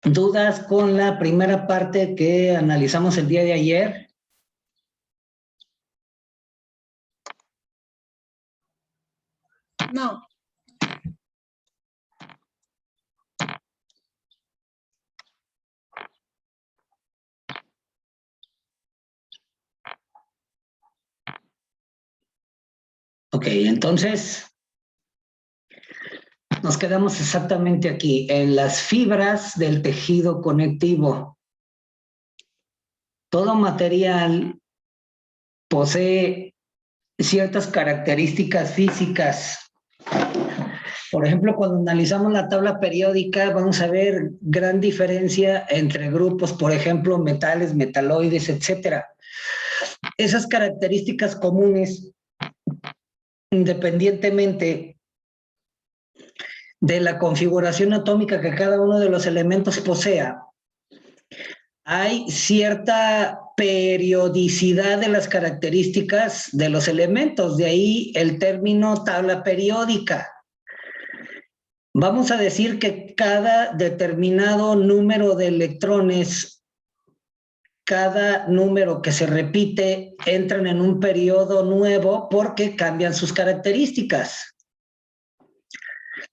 ¿Dudas con la primera parte que analizamos el día de ayer? No. Ok, entonces nos quedamos exactamente aquí, en las fibras del tejido conectivo. Todo material posee ciertas características físicas. Por ejemplo, cuando analizamos la tabla periódica, vamos a ver gran diferencia entre grupos, por ejemplo, metales, metaloides, etcétera. Esas características comunes, independientemente de la configuración atómica que cada uno de los elementos posea, hay cierta periodicidad de las características de los elementos, de ahí el término tabla periódica. Vamos a decir que cada determinado número de electrones, cada número que se repite, entran en un periodo nuevo porque cambian sus características.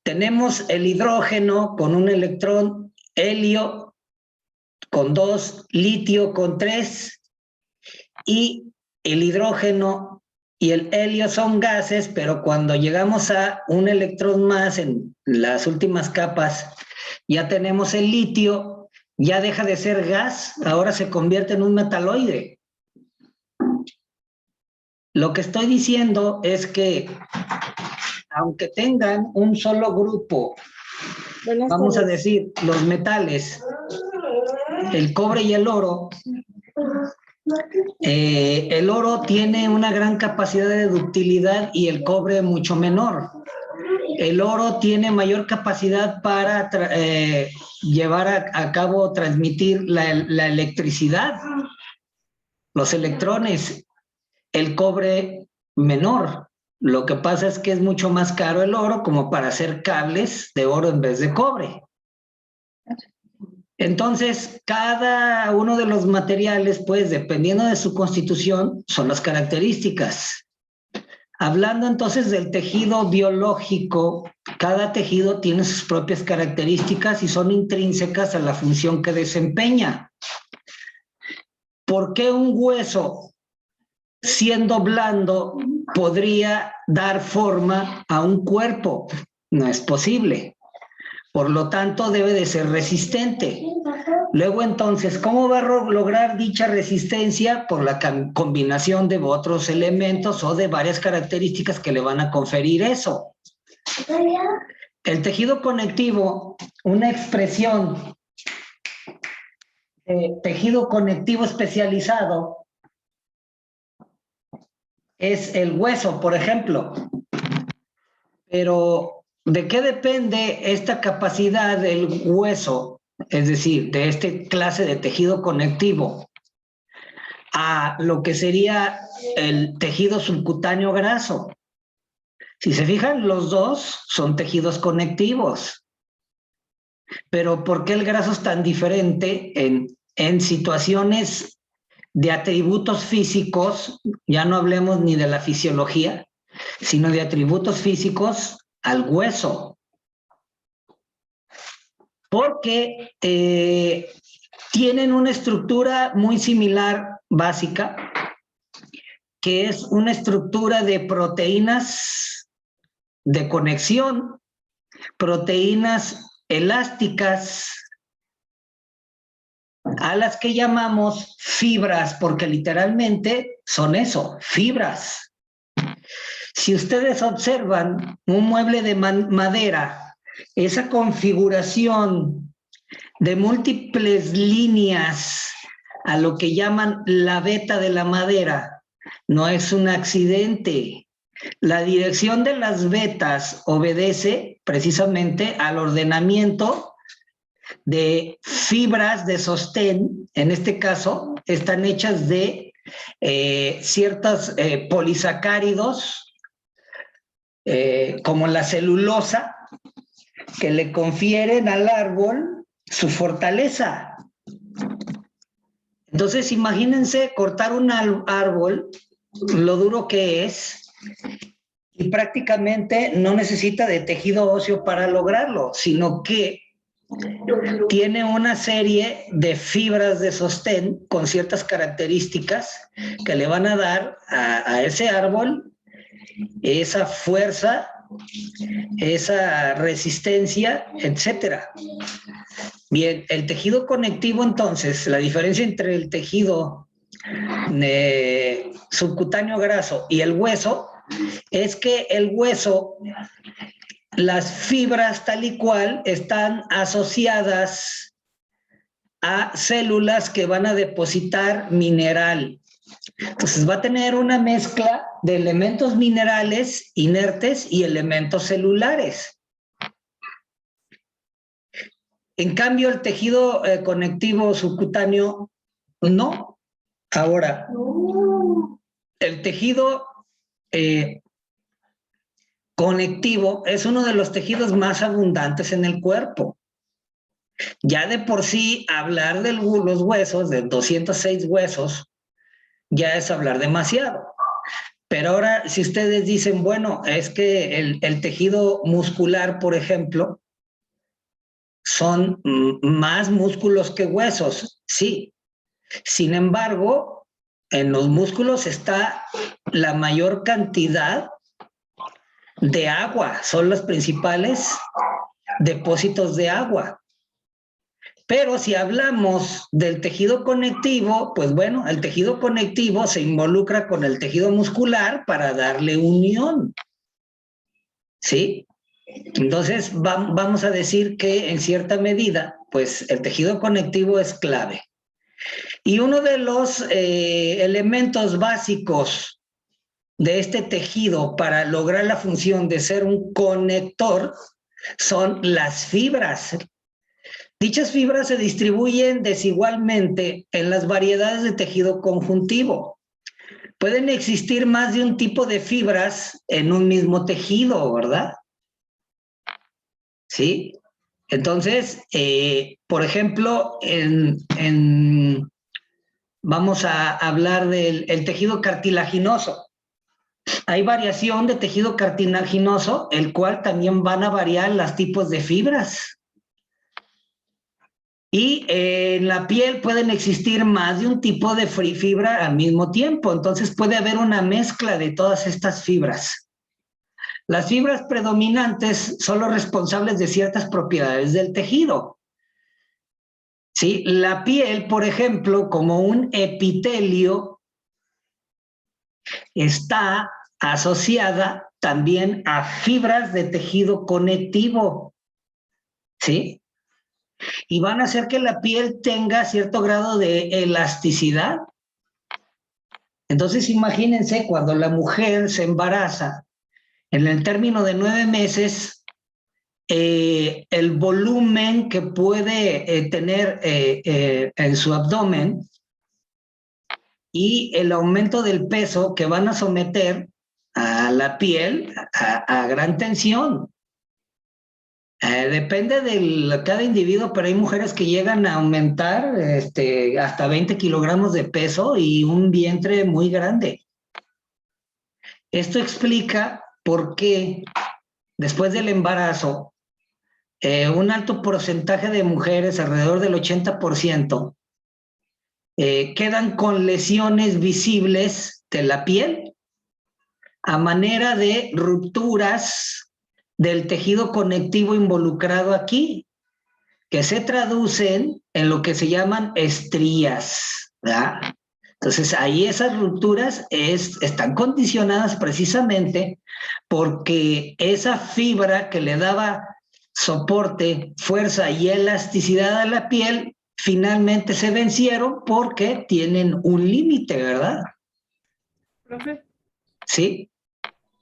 Tenemos el hidrógeno con un electrón, helio con 2, litio con 3, y el hidrógeno y el helio son gases, pero cuando llegamos a un electrón más en las últimas capas, ya tenemos el litio, ya deja de ser gas, ahora se convierte en un metaloide. Lo que estoy diciendo es que, aunque tengan un solo grupo, vamos a decir, los metales, el cobre y el oro tiene una gran capacidad de ductilidad y el cobre mucho menor. El oro tiene mayor capacidad para llevar a cabo, transmitir la electricidad, los electrones, el cobre menor. Lo que pasa es que es mucho más caro el oro como para hacer cables de oro en vez de cobre. Entonces, cada uno de los materiales, pues, dependiendo de su constitución, son las características. Hablando entonces del tejido biológico, cada tejido tiene sus propias características y son intrínsecas a la función que desempeña. ¿Por qué un hueso, siendo blando, podría dar forma a un cuerpo? No es posible. Por lo tanto, debe de ser resistente. Luego, entonces, ¿cómo va a lograr dicha resistencia? Por la combinación de otros elementos o de varias características que le van a conferir eso. El tejido conectivo, una expresión de tejido conectivo especializado, es el hueso, por ejemplo. Pero, ¿de qué depende esta capacidad del hueso? Es decir, de esta clase de tejido conectivo a lo que sería el tejido subcutáneo graso. Si se fijan, los dos son tejidos conectivos. Pero ¿por qué el graso es tan diferente en situaciones de atributos físicos? Ya no hablemos ni de la fisiología, sino de atributos físicos al hueso. Porque tienen una estructura muy similar, básica, que es una estructura de proteínas de conexión, proteínas elásticas, a las que llamamos fibras, porque literalmente son eso, fibras. Si ustedes observan un mueble de madera, esa configuración de múltiples líneas a lo que llaman la veta de la madera, no es un accidente. La dirección de las vetas obedece precisamente al ordenamiento de fibras de sostén. En este caso, están hechas de ciertos polisacáridos, como la celulosa, que le confieren al árbol su fortaleza. Entonces, imagínense cortar un árbol, lo duro que es, y prácticamente no necesita de tejido óseo para lograrlo, sino que tiene una serie de fibras de sostén con ciertas características que le van a dar a ese árbol esa fuerza, esa resistencia, etcétera. Bien, el tejido conectivo, entonces, la diferencia entre el tejido subcutáneo graso y el hueso es que el hueso, las fibras tal y cual están asociadas a células que van a depositar mineral. Entonces va a tener una mezcla de elementos minerales inertes y elementos celulares. En cambio, el tejido conectivo subcutáneo, no. Ahora, el tejido conectivo es uno de los tejidos más abundantes en el cuerpo. Ya de por sí, hablar de los huesos, de 206 huesos, ya es hablar demasiado. Pero ahora, si ustedes dicen, bueno, es que el tejido muscular, por ejemplo, son más músculos que huesos, sí. Sin embargo, en los músculos está la mayor cantidad de agua, son los principales depósitos de agua. Pero si hablamos del tejido conectivo, pues bueno, el tejido conectivo se involucra con el tejido muscular para darle unión, ¿sí? Entonces, vamos a decir que en cierta medida, pues el tejido conectivo es clave. Y uno de los elementos básicos de este tejido para lograr la función de ser un conector son las fibras. Dichas fibras se distribuyen desigualmente en las variedades de tejido conjuntivo. Pueden existir más de un tipo de fibras en un mismo tejido, ¿verdad? ¿Sí? Entonces, por ejemplo, vamos a hablar del tejido cartilaginoso. Hay variación de tejido cartilaginoso, el cual también van a variar los tipos de fibras. Y en la piel pueden existir más de un tipo de fibra al mismo tiempo, entonces puede haber una mezcla de todas estas fibras. Las fibras predominantes son los responsables de ciertas propiedades del tejido. ¿Sí? La piel, por ejemplo, como un epitelio, está asociada también a fibras de tejido conectivo, ¿sí? Y van a hacer que la piel tenga cierto grado de elasticidad. Entonces, imagínense cuando la mujer se embaraza, en el término de 9 meses, el volumen que puede tener en su abdomen y el aumento del peso que van a someter a la piel a gran tensión. Depende de cada individuo, pero hay mujeres que llegan a aumentar hasta 20 kilogramos de peso y un vientre muy grande. Esto explica por qué después del embarazo, un alto porcentaje de mujeres, alrededor del 80%, quedan con lesiones visibles de la piel a manera de rupturas del tejido conectivo involucrado aquí, que se traducen en lo que se llaman estrías, ¿verdad? Entonces, ahí esas rupturas están condicionadas precisamente porque esa fibra que le daba soporte, fuerza y elasticidad a la piel, finalmente se vencieron porque tienen un límite, ¿verdad? Profe, Sí.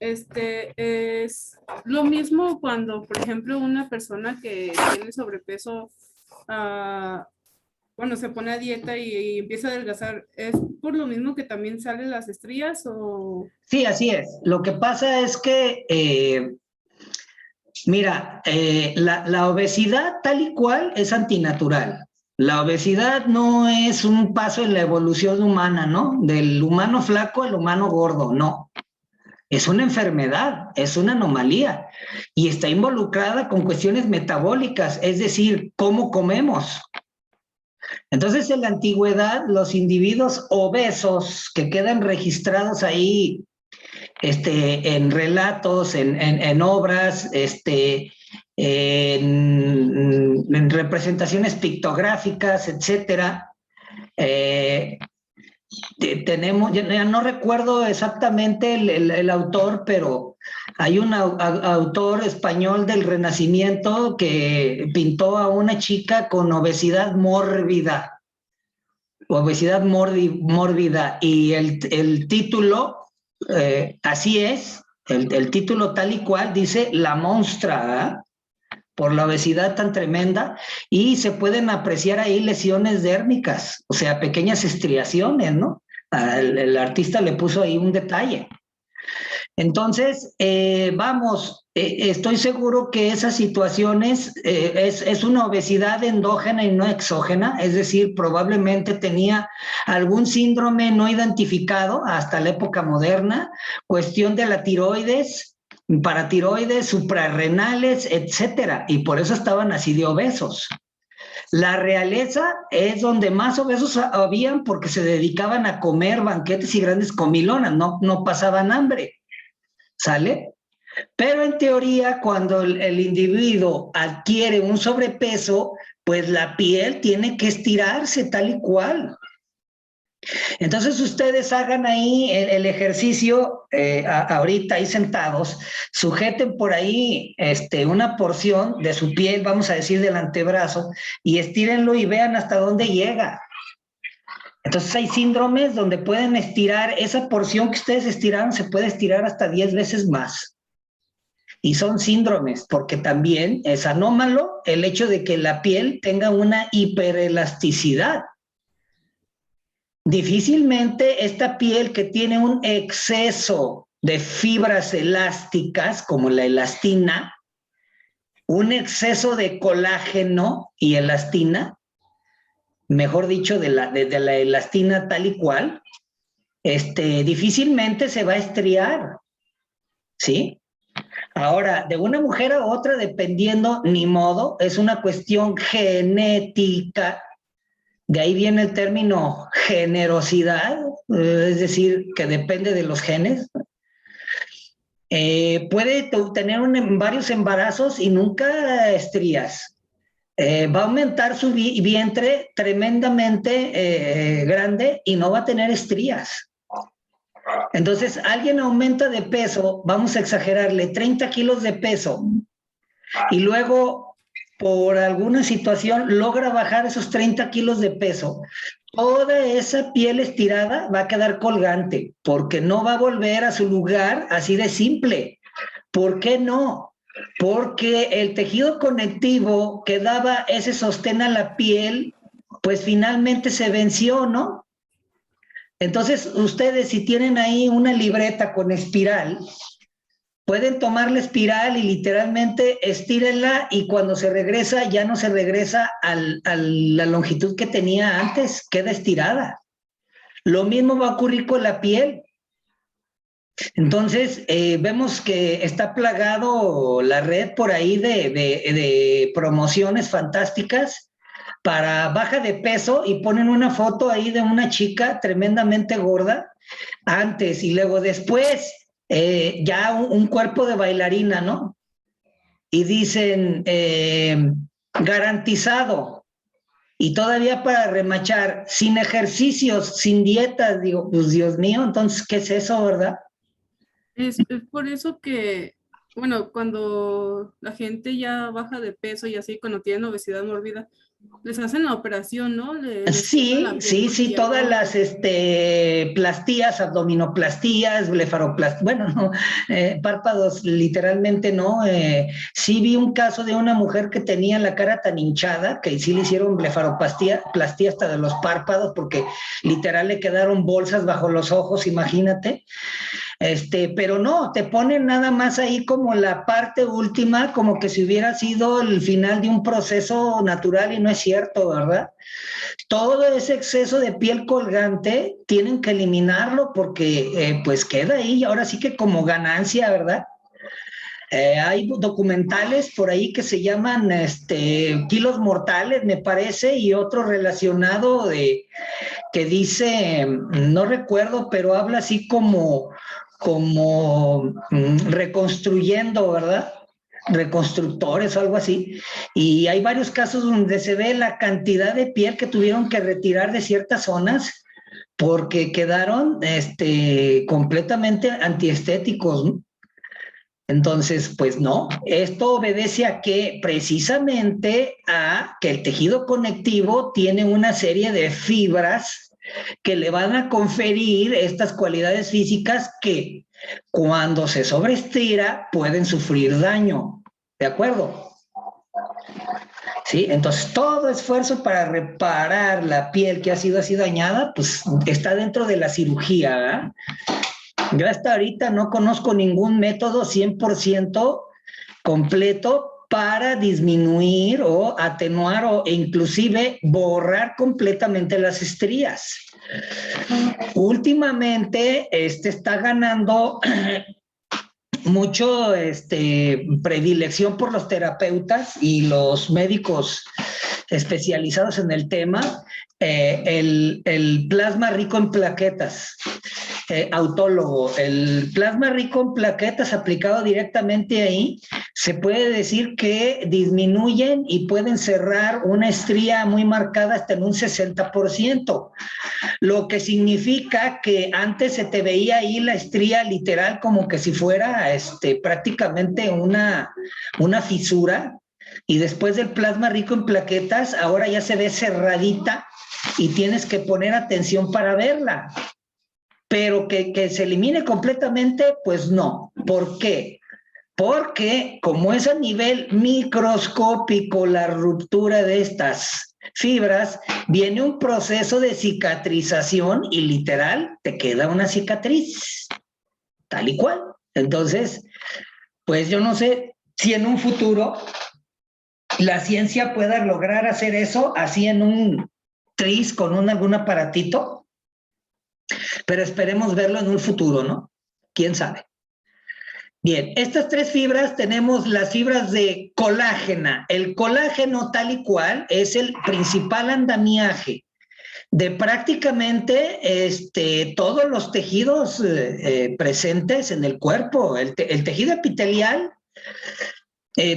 es lo mismo cuando, por ejemplo, una persona que tiene sobrepeso, bueno, se pone a dieta y empieza a adelgazar, ¿es por lo mismo que también salen las estrías o...? Sí, así es. Lo que pasa es que Mira, la obesidad tal y cual es antinatural. La obesidad no es un paso en la evolución humana, ¿no? Del humano flaco al humano gordo, no. Es una enfermedad, es una anomalía y está involucrada con cuestiones metabólicas, es decir, cómo comemos. Entonces, en la antigüedad, los individuos obesos que quedan registrados ahí en relatos, en obras, en representaciones pictográficas, etcétera. Tenemos, ya no recuerdo exactamente el autor, pero hay un autor español del Renacimiento que pintó a una chica con obesidad mórbida, mórbida, y el título, así es, el título tal y cual dice La Monstra, ¿eh? Por la obesidad tan tremenda, y se pueden apreciar ahí lesiones dérmicas, o sea, pequeñas estriaciones, ¿no? El artista le puso ahí un detalle. Entonces, estoy seguro que esas situaciones es una obesidad endógena y no exógena, es decir, probablemente tenía algún síndrome no identificado hasta la época moderna, cuestión de la tiroides, paratiroides, suprarrenales, etcétera, y por eso estaban así de obesos. La realeza es donde más obesos habían porque se dedicaban a comer banquetes y grandes comilonas, no pasaban hambre. ¿Sale? Pero en teoría, cuando el individuo adquiere un sobrepeso, pues la piel tiene que estirarse tal y cual. Entonces ustedes hagan ahí el ejercicio, ahorita ahí sentados, sujeten por ahí una porción de su piel, vamos a decir del antebrazo, y estírenlo y vean hasta dónde llega. Entonces hay síndromes donde pueden estirar, esa porción que ustedes estiraron se puede estirar hasta 10 veces más. Y son síndromes, porque también es anómalo el hecho de que la piel tenga una hiperelasticidad. Difícilmente esta piel que tiene un exceso de fibras elásticas, como la elastina, un exceso de colágeno y elastina, mejor dicho, de la elastina tal y cual, difícilmente se va a estriar, ¿sí? Ahora, de una mujer a otra, dependiendo, ni modo, es una cuestión genética. De ahí viene el término generosidad, es decir, que depende de los genes. Puede tener varios embarazos y nunca estrías. Va a aumentar su vientre tremendamente grande y no va a tener estrías. Entonces, alguien aumenta de peso, vamos a exagerarle, 30 kilos de peso, y luego, por alguna situación, logra bajar esos 30 kilos de peso. Toda esa piel estirada va a quedar colgante, porque no va a volver a su lugar así de simple. ¿Por qué no? Porque el tejido conectivo que daba ese sostén a la piel, pues finalmente se venció, ¿no? Entonces, ustedes si tienen ahí una libreta con espiral, pueden tomar la espiral y literalmente estírenla, y cuando se regresa, ya no se regresa a la longitud que tenía antes, queda estirada. Lo mismo va a ocurrir con la piel. Entonces, vemos que está plagado la red por ahí de promociones fantásticas para baja de peso, y ponen una foto ahí de una chica tremendamente gorda antes y luego después, ya un cuerpo de bailarina, ¿no? Y dicen garantizado, y todavía para remachar, sin ejercicios, sin dietas. Digo, pues Dios mío, entonces, ¿qué es eso, verdad? Es por eso que, bueno, cuando la gente ya baja de peso y así, cuando tienen obesidad mórbida, les hacen la operación, ¿no? Les cortan la piel Sí, porque ya todas no. las plastías, abdominoplastías, blefaroplastías, bueno, no, párpados literalmente no. Sí vi un caso de una mujer que tenía la cara tan hinchada que sí le hicieron blefaroplastia hasta de los párpados, porque literal le quedaron bolsas bajo los ojos, imagínate. Pero no, te ponen nada más ahí como la parte última, como que si hubiera sido el final de un proceso natural y no es cierto, ¿verdad? Todo ese exceso de piel colgante tienen que eliminarlo porque pues queda ahí y ahora sí que como ganancia, ¿verdad? Hay documentales por ahí que se llaman Kilos Mortales, me parece, y otro relacionado que dice, no recuerdo, pero habla así como reconstruyendo, ¿verdad? Reconstructores o algo así. Y hay varios casos donde se ve la cantidad de piel que tuvieron que retirar de ciertas zonas porque quedaron completamente antiestéticos, ¿no? Entonces, pues no, esto obedece a que precisamente a que el tejido conectivo tiene una serie de fibras que le van a conferir estas cualidades físicas que cuando se sobreestira pueden sufrir daño, ¿de acuerdo? Sí, entonces todo esfuerzo para reparar la piel que ha sido así dañada, pues está dentro de la cirugía, ¿verdad? Yo hasta ahorita no conozco ningún método 100% completo para disminuir o atenuar e inclusive borrar completamente las estrías. Últimamente está ganando mucho predilección por los terapeutas y los médicos especializados en el tema, el plasma rico en plaquetas. Autólogo, el plasma rico en plaquetas aplicado directamente ahí, se puede decir que disminuyen y pueden cerrar una estría muy marcada hasta en un 60%, lo que significa que antes se te veía ahí la estría literal como que si fuera prácticamente una fisura, y después del plasma rico en plaquetas, ahora ya se ve cerradita y tienes que poner atención para verla. Pero que se elimine completamente, pues no. ¿Por qué? Porque como es a nivel microscópico la ruptura de estas fibras, viene un proceso de cicatrización y literal te queda una cicatriz, tal y cual. Entonces, pues yo no sé si en un futuro la ciencia pueda lograr hacer eso así en un tris con algún aparatito, pero esperemos verlo en un futuro, ¿no? ¿Quién sabe? Bien, estas tres fibras tenemos las fibras de colágena. El colágeno tal y cual es el principal andamiaje de prácticamente todos los tejidos presentes en el cuerpo. El tejido epitelial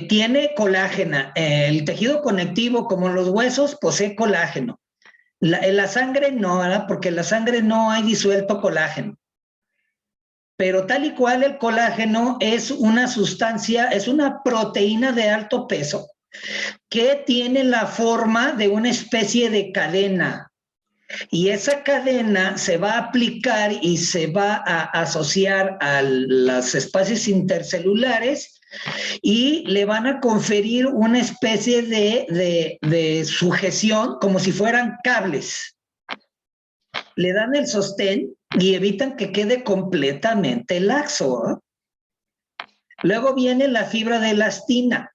tiene colágena. El tejido conectivo, como los huesos, posee colágeno. En la sangre no, ¿verdad? Porque en la sangre no hay disuelto colágeno. Pero tal y cual el colágeno es una sustancia, es una proteína de alto peso que tiene la forma de una especie de cadena. Y esa cadena se va a aplicar y se va a asociar a los espacios intercelulares y le van a conferir una especie de sujeción como si fueran cables. Le dan el sostén y evitan que quede completamente laxo, ¿eh? Luego viene la fibra de elastina.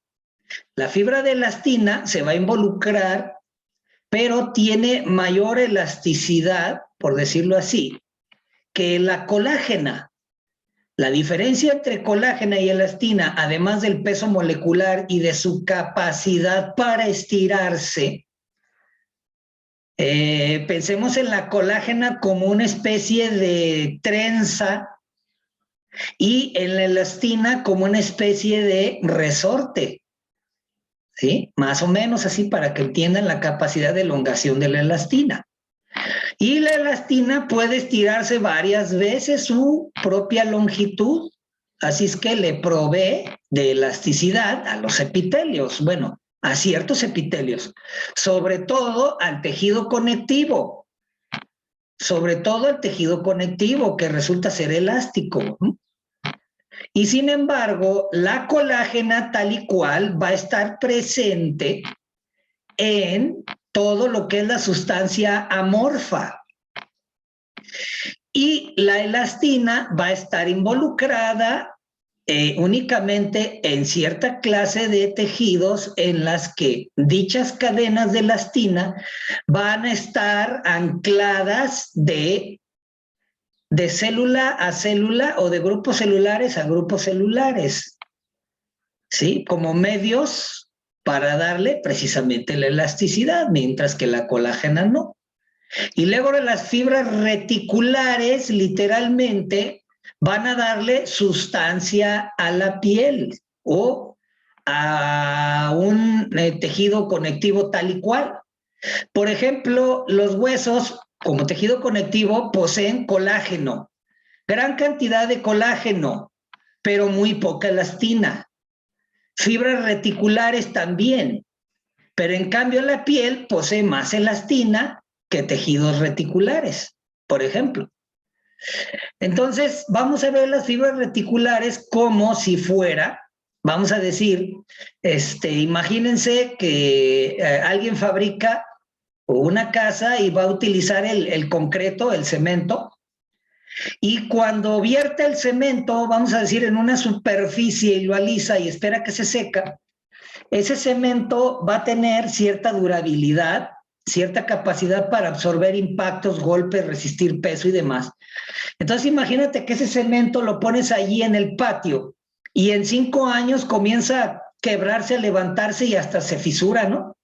La fibra de elastina se va a involucrar, pero tiene mayor elasticidad, por decirlo así, que la colágena. La diferencia entre colágena y elastina, además del peso molecular y de su capacidad para estirarse, pensemos en la colágena como una especie de trenza y en la elastina como una especie de resorte, ¿sí? Más o menos así para que entiendan la capacidad de elongación de la elastina. Y la elastina puede estirarse varias veces su propia longitud, así es que le provee de elasticidad a los epitelios, bueno, a ciertos epitelios, sobre todo al tejido conectivo, que resulta ser elástico. Y sin embargo, la colágena tal y cual va a estar presente en todo lo que es la sustancia amorfa. Y la elastina va a estar involucrada únicamente en cierta clase de tejidos en las que dichas cadenas de elastina van a estar ancladas de célula a célula o de grupos celulares a grupos celulares, ¿sí? Como medios para darle precisamente la elasticidad, mientras que la colágena no. Y luego las fibras reticulares, literalmente, van a darle sustancia a la piel o a un tejido conectivo tal y cual. Por ejemplo, los huesos, como tejido conectivo, poseen colágeno, gran cantidad de colágeno, pero muy poca elastina. Fibras reticulares también, pero en cambio la piel posee más elastina que tejidos reticulares, por ejemplo. Entonces, vamos a ver las fibras reticulares como si fuera, vamos a decir, imagínense que alguien fabrica una casa y va a utilizar el concreto, el cemento, y cuando vierte el cemento, vamos a decir, en una superficie y lo alisa y espera que se seca, ese cemento va a tener cierta durabilidad, cierta capacidad para absorber impactos, golpes, resistir peso y demás. Entonces imagínate que ese cemento lo pones allí en el patio y en 5 años comienza a quebrarse, a levantarse y hasta se fisura, ¿no?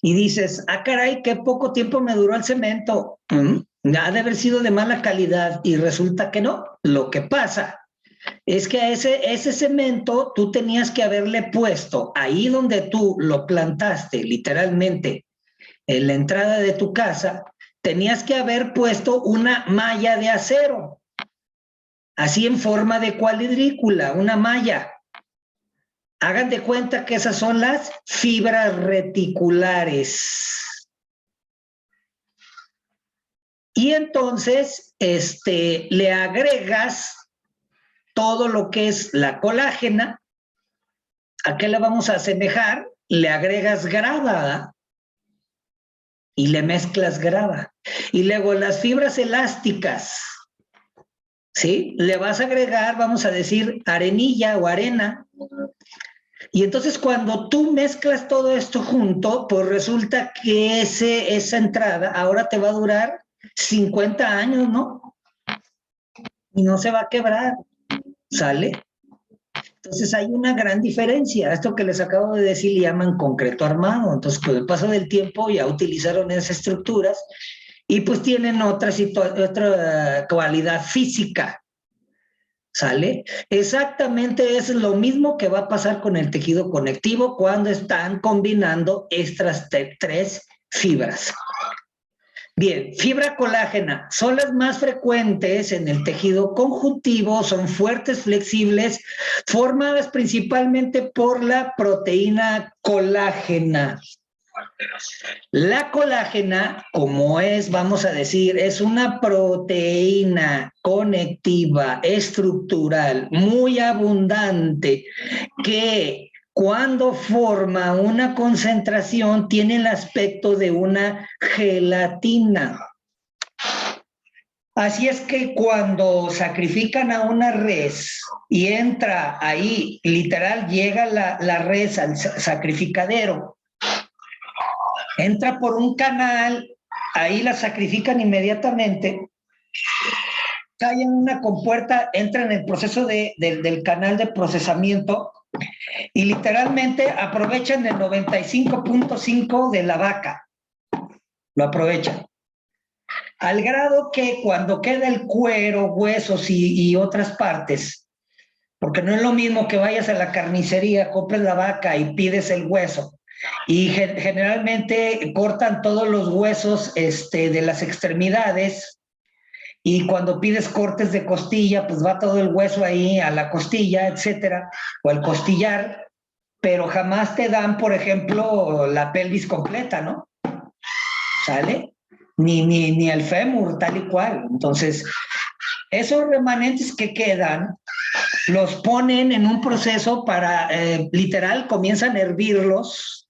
Y dices, ah, caray, qué poco tiempo me duró el cemento. Ha de haber sido de mala calidad y resulta que no. Lo que pasa es que a ese cemento tú tenías que haberle puesto ahí donde tú lo plantaste, literalmente, en la entrada de tu casa, tenías que haber puesto una malla de acero, así en forma de cuadrícula, una malla. Hagan de cuenta que esas son las fibras reticulares. Y entonces le agregas todo lo que es la colágena. ¿A qué le vamos a asemejar? Le agregas grava y le mezclas grava. Y luego las fibras elásticas, ¿sí? Le vas a agregar, vamos a decir, arenilla o arena. Y entonces cuando tú mezclas todo esto junto, pues resulta que esa entrada ahora te va a durar 50 años, ¿no? Y no se va a quebrar, ¿sale? Entonces hay una gran diferencia. Esto que les acabo de decir le llaman concreto armado. Entonces con el paso del tiempo ya utilizaron esas estructuras y pues tienen otra cualidad física, ¿sale? Exactamente es lo mismo que va a pasar con el tejido conectivo cuando están combinando estas 3 fibras. Bien, fibra colágena son las más frecuentes en el tejido conjuntivo, son fuertes, flexibles, formadas principalmente por la proteína colágena. La colágena, como es, vamos a decir, es una proteína conectiva, estructural, muy abundante, que cuando forma una concentración tiene el aspecto de una gelatina. Así es que cuando sacrifican a una res y entra ahí, literal, llega la res al sacrificadero, entra por un canal, ahí la sacrifican inmediatamente, cae en una compuerta, entra en el proceso del canal de procesamiento y literalmente aprovechan el 95.5 de la vaca, lo aprovechan. Al grado que cuando queda el cuero, huesos y otras partes, porque no es lo mismo que vayas a la carnicería, compres la vaca y pides el hueso, y generalmente cortan todos los huesos de las extremidades, y cuando pides cortes de costilla, pues va todo el hueso ahí a la costilla, etcétera, o al costillar, pero jamás te dan, por ejemplo, la pelvis completa, ¿no? ¿Sale? Ni el fémur, tal y cual. Entonces, esos remanentes que quedan, los ponen en un proceso para, literal, comienzan a hervirlos,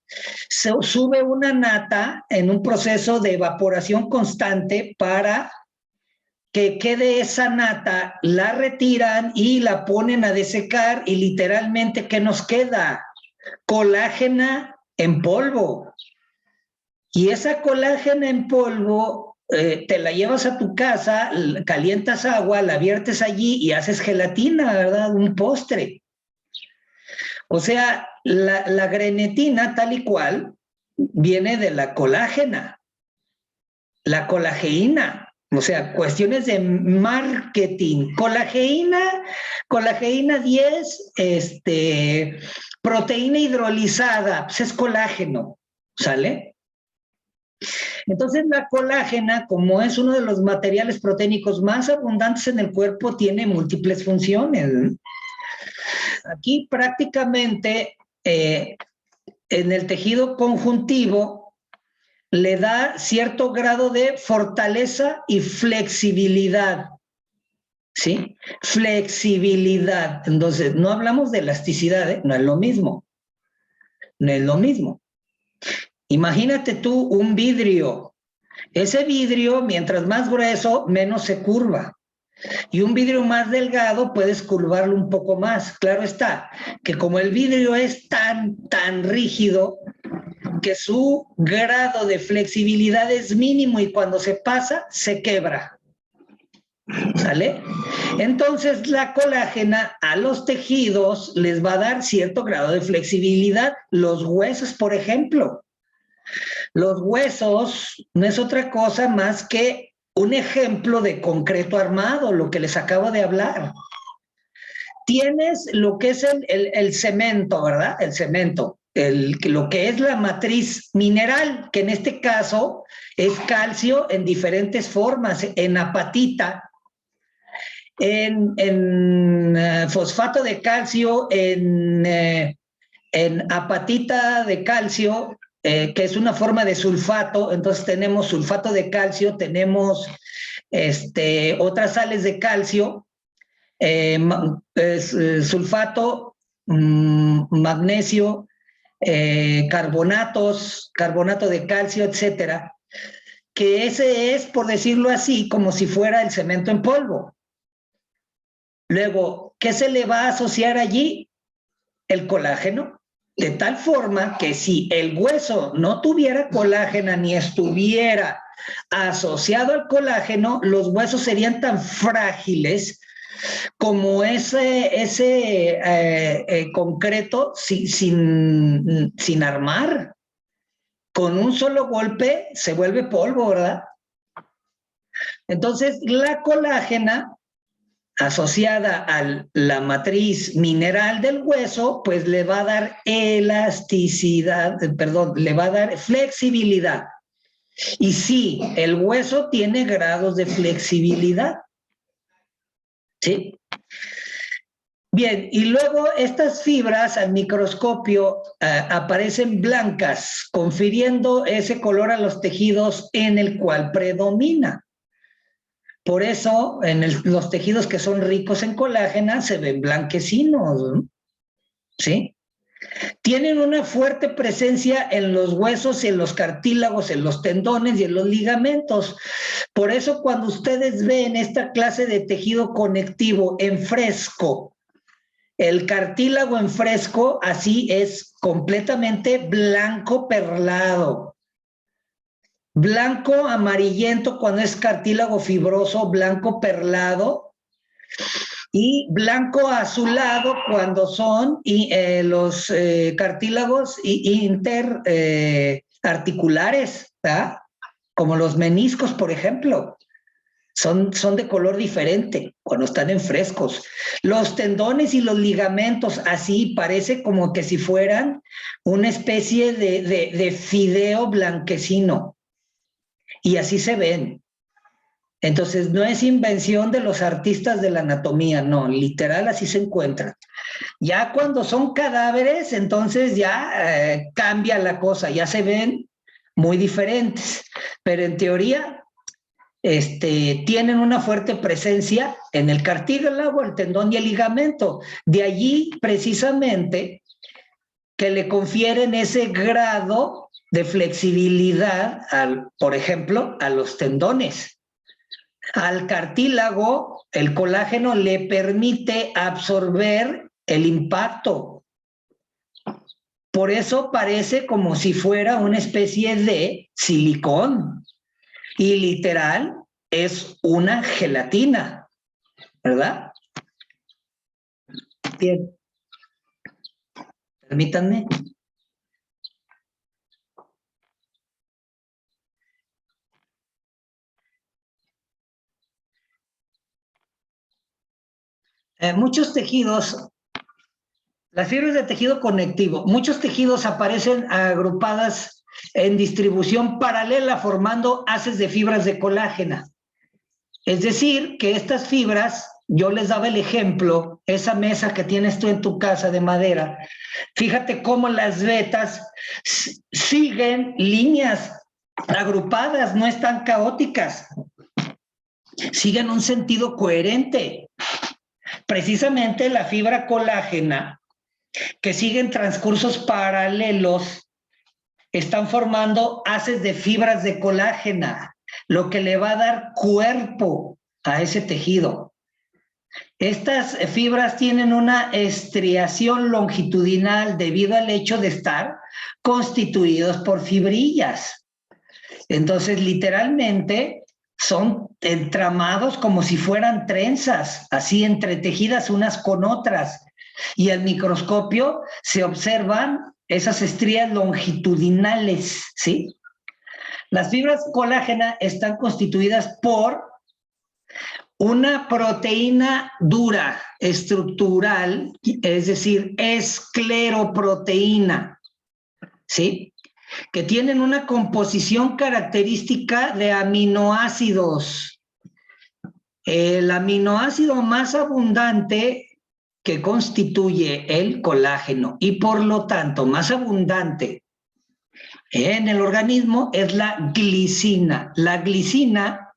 se sube una nata en un proceso de evaporación constante para que quede esa nata, la retiran y la ponen a desecar y literalmente, ¿qué nos queda? Colágena en polvo. Y esa colágena en polvo te la llevas a tu casa, calientas agua, la viertes allí y haces gelatina, ¿verdad? Un postre. O sea, la grenetina tal y cual viene de la colágena, la colageína. O sea, cuestiones de marketing. Colageína 10, proteína hidrolizada, pues es colágeno, ¿sale? Entonces la colágena, como es uno de los materiales proteínicos más abundantes en el cuerpo, tiene múltiples funciones. Aquí prácticamente en el tejido conjuntivo le da cierto grado de fortaleza y flexibilidad, ¿sí? Flexibilidad. Entonces, no hablamos de elasticidad, ¿eh? No es lo mismo. No es lo mismo. Imagínate tú un vidrio. Ese vidrio, mientras más grueso, menos se curva. Y un vidrio más delgado puedes curvarlo un poco más. Claro está, que como el vidrio es tan rígido, que su grado de flexibilidad es mínimo y cuando se pasa, se quebra. ¿Sale? Entonces la colágena a los tejidos les va a dar cierto grado de flexibilidad. Los huesos, por ejemplo. Los huesos no es otra cosa más que un ejemplo de concreto armado, lo que les acabo de hablar. Tienes lo que es el cemento, ¿verdad? El cemento, lo que es la matriz mineral, que en este caso es calcio en diferentes formas, en apatita, en fosfato de calcio, en apatita de calcio, que es una forma de sulfato. Entonces tenemos sulfato de calcio, tenemos otras sales de calcio, sulfato, magnesio, carbonato de calcio, etcétera, que ese es, por decirlo así, como si fuera el cemento en polvo. Luego, ¿qué se le va a asociar allí? El colágeno, de tal forma que si el hueso no tuviera colágeno ni estuviera asociado al colágeno, los huesos serían tan frágiles como ese concreto sin armar. Con un solo golpe se vuelve polvo, ¿verdad? Entonces, la colágena asociada a la matriz mineral del hueso, pues le va a dar elasticidad, le va a dar flexibilidad. Y sí, el hueso tiene grados de flexibilidad. ¿Sí? Bien, y luego estas fibras al microscopio aparecen blancas, confiriendo ese color a los tejidos en el cual predomina. Por eso, los tejidos que son ricos en colágeno se ven blanquecinos, ¿no? ¿Sí? Tienen una fuerte presencia en los huesos, en los cartílagos, en los tendones y en los ligamentos. Por eso, cuando ustedes ven esta clase de tejido conectivo en fresco, el cartílago en fresco, así es completamente blanco perlado. Blanco amarillento cuando es cartílago fibroso, blanco perlado, y blanco azulado cuando son los cartílagos interarticulares, como los meniscos, por ejemplo. Son de color diferente cuando están en frescos. Los tendones y los ligamentos, así parece como que si fueran una especie de fideo blanquecino. Y así se ven. Entonces, no es invención de los artistas de la anatomía, no, literal así se encuentran. Ya cuando son cadáveres, entonces ya cambia la cosa, ya se ven muy diferentes. Pero en teoría, tienen una fuerte presencia en el cartílago, el tendón y el ligamento. De allí, precisamente, que le confieren ese grado de flexibilidad, por ejemplo, a los tendones. Al cartílago, el colágeno le permite absorber el impacto. Por eso parece como si fuera una especie de silicón. Y literal es una gelatina, ¿verdad? Bien. Permítanme. Muchos tejidos, las fibras de tejido conectivo, muchos tejidos aparecen agrupadas en distribución paralela formando haces de fibras de colágeno. Es decir, que estas fibras, yo les daba el ejemplo, esa mesa que tienes tú en tu casa de madera, fíjate cómo las vetas siguen líneas agrupadas, no están caóticas, siguen un sentido coherente. Precisamente la fibra colágena, que siguen transcursos paralelos, están formando haces de fibras de colágeno, lo que le va a dar cuerpo a ese tejido. Estas fibras tienen una estriación longitudinal debido al hecho de estar constituidos por fibrillas. Entonces, literalmente, son entramados como si fueran trenzas, así entretejidas unas con otras. Y al microscopio se observan esas estrías longitudinales, ¿sí? Las fibras colágena están constituidas por una proteína dura, estructural, es decir, escleroproteína, ¿sí? Que tienen una composición característica de aminoácidos. El aminoácido más abundante que constituye el colágeno y por lo tanto más abundante en el organismo es la glicina. La glicina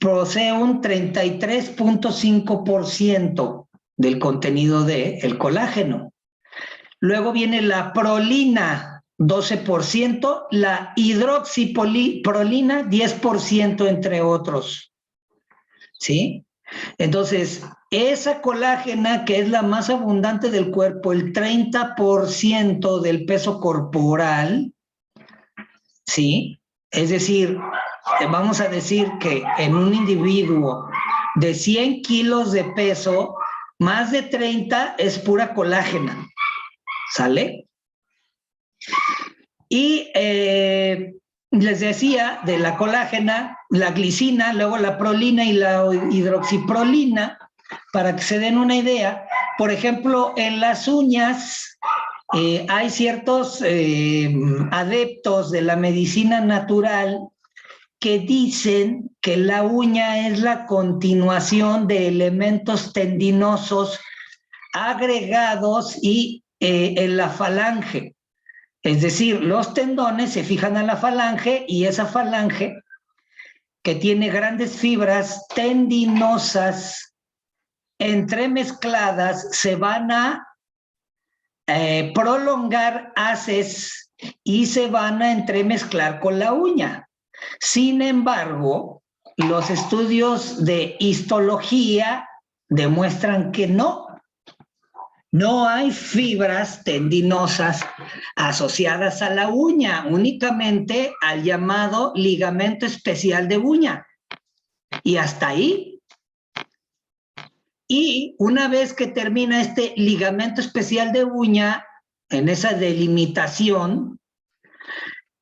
posee un 33.5% del contenido del colágeno. Luego viene la prolina, 12%, la hidroxiprolina, 10%, entre otros. ¿Sí? Entonces, esa colágena, que es la más abundante del cuerpo, el 30% del peso corporal, ¿sí? Es decir, vamos a decir que en un individuo de 100 kilos de peso, más de 30 es pura colágena, ¿sale? Y les decía de la colágena, la glicina, luego la prolina y la hidroxiprolina, para que se den una idea. Por ejemplo, en las uñas hay ciertos adeptos de la medicina natural que dicen que la uña es la continuación de elementos tendinosos agregados y en la falange. Es decir, los tendones se fijan a la falange y esa falange, que tiene grandes fibras tendinosas entremezcladas, se van a prolongar haces y se van a entremezclar con la uña. Sin embargo, los estudios de histología demuestran que no hay fibras tendinosas asociadas a la uña, únicamente al llamado ligamento especial de uña. Y hasta ahí. Y una vez que termina este ligamento especial de uña, en esa delimitación,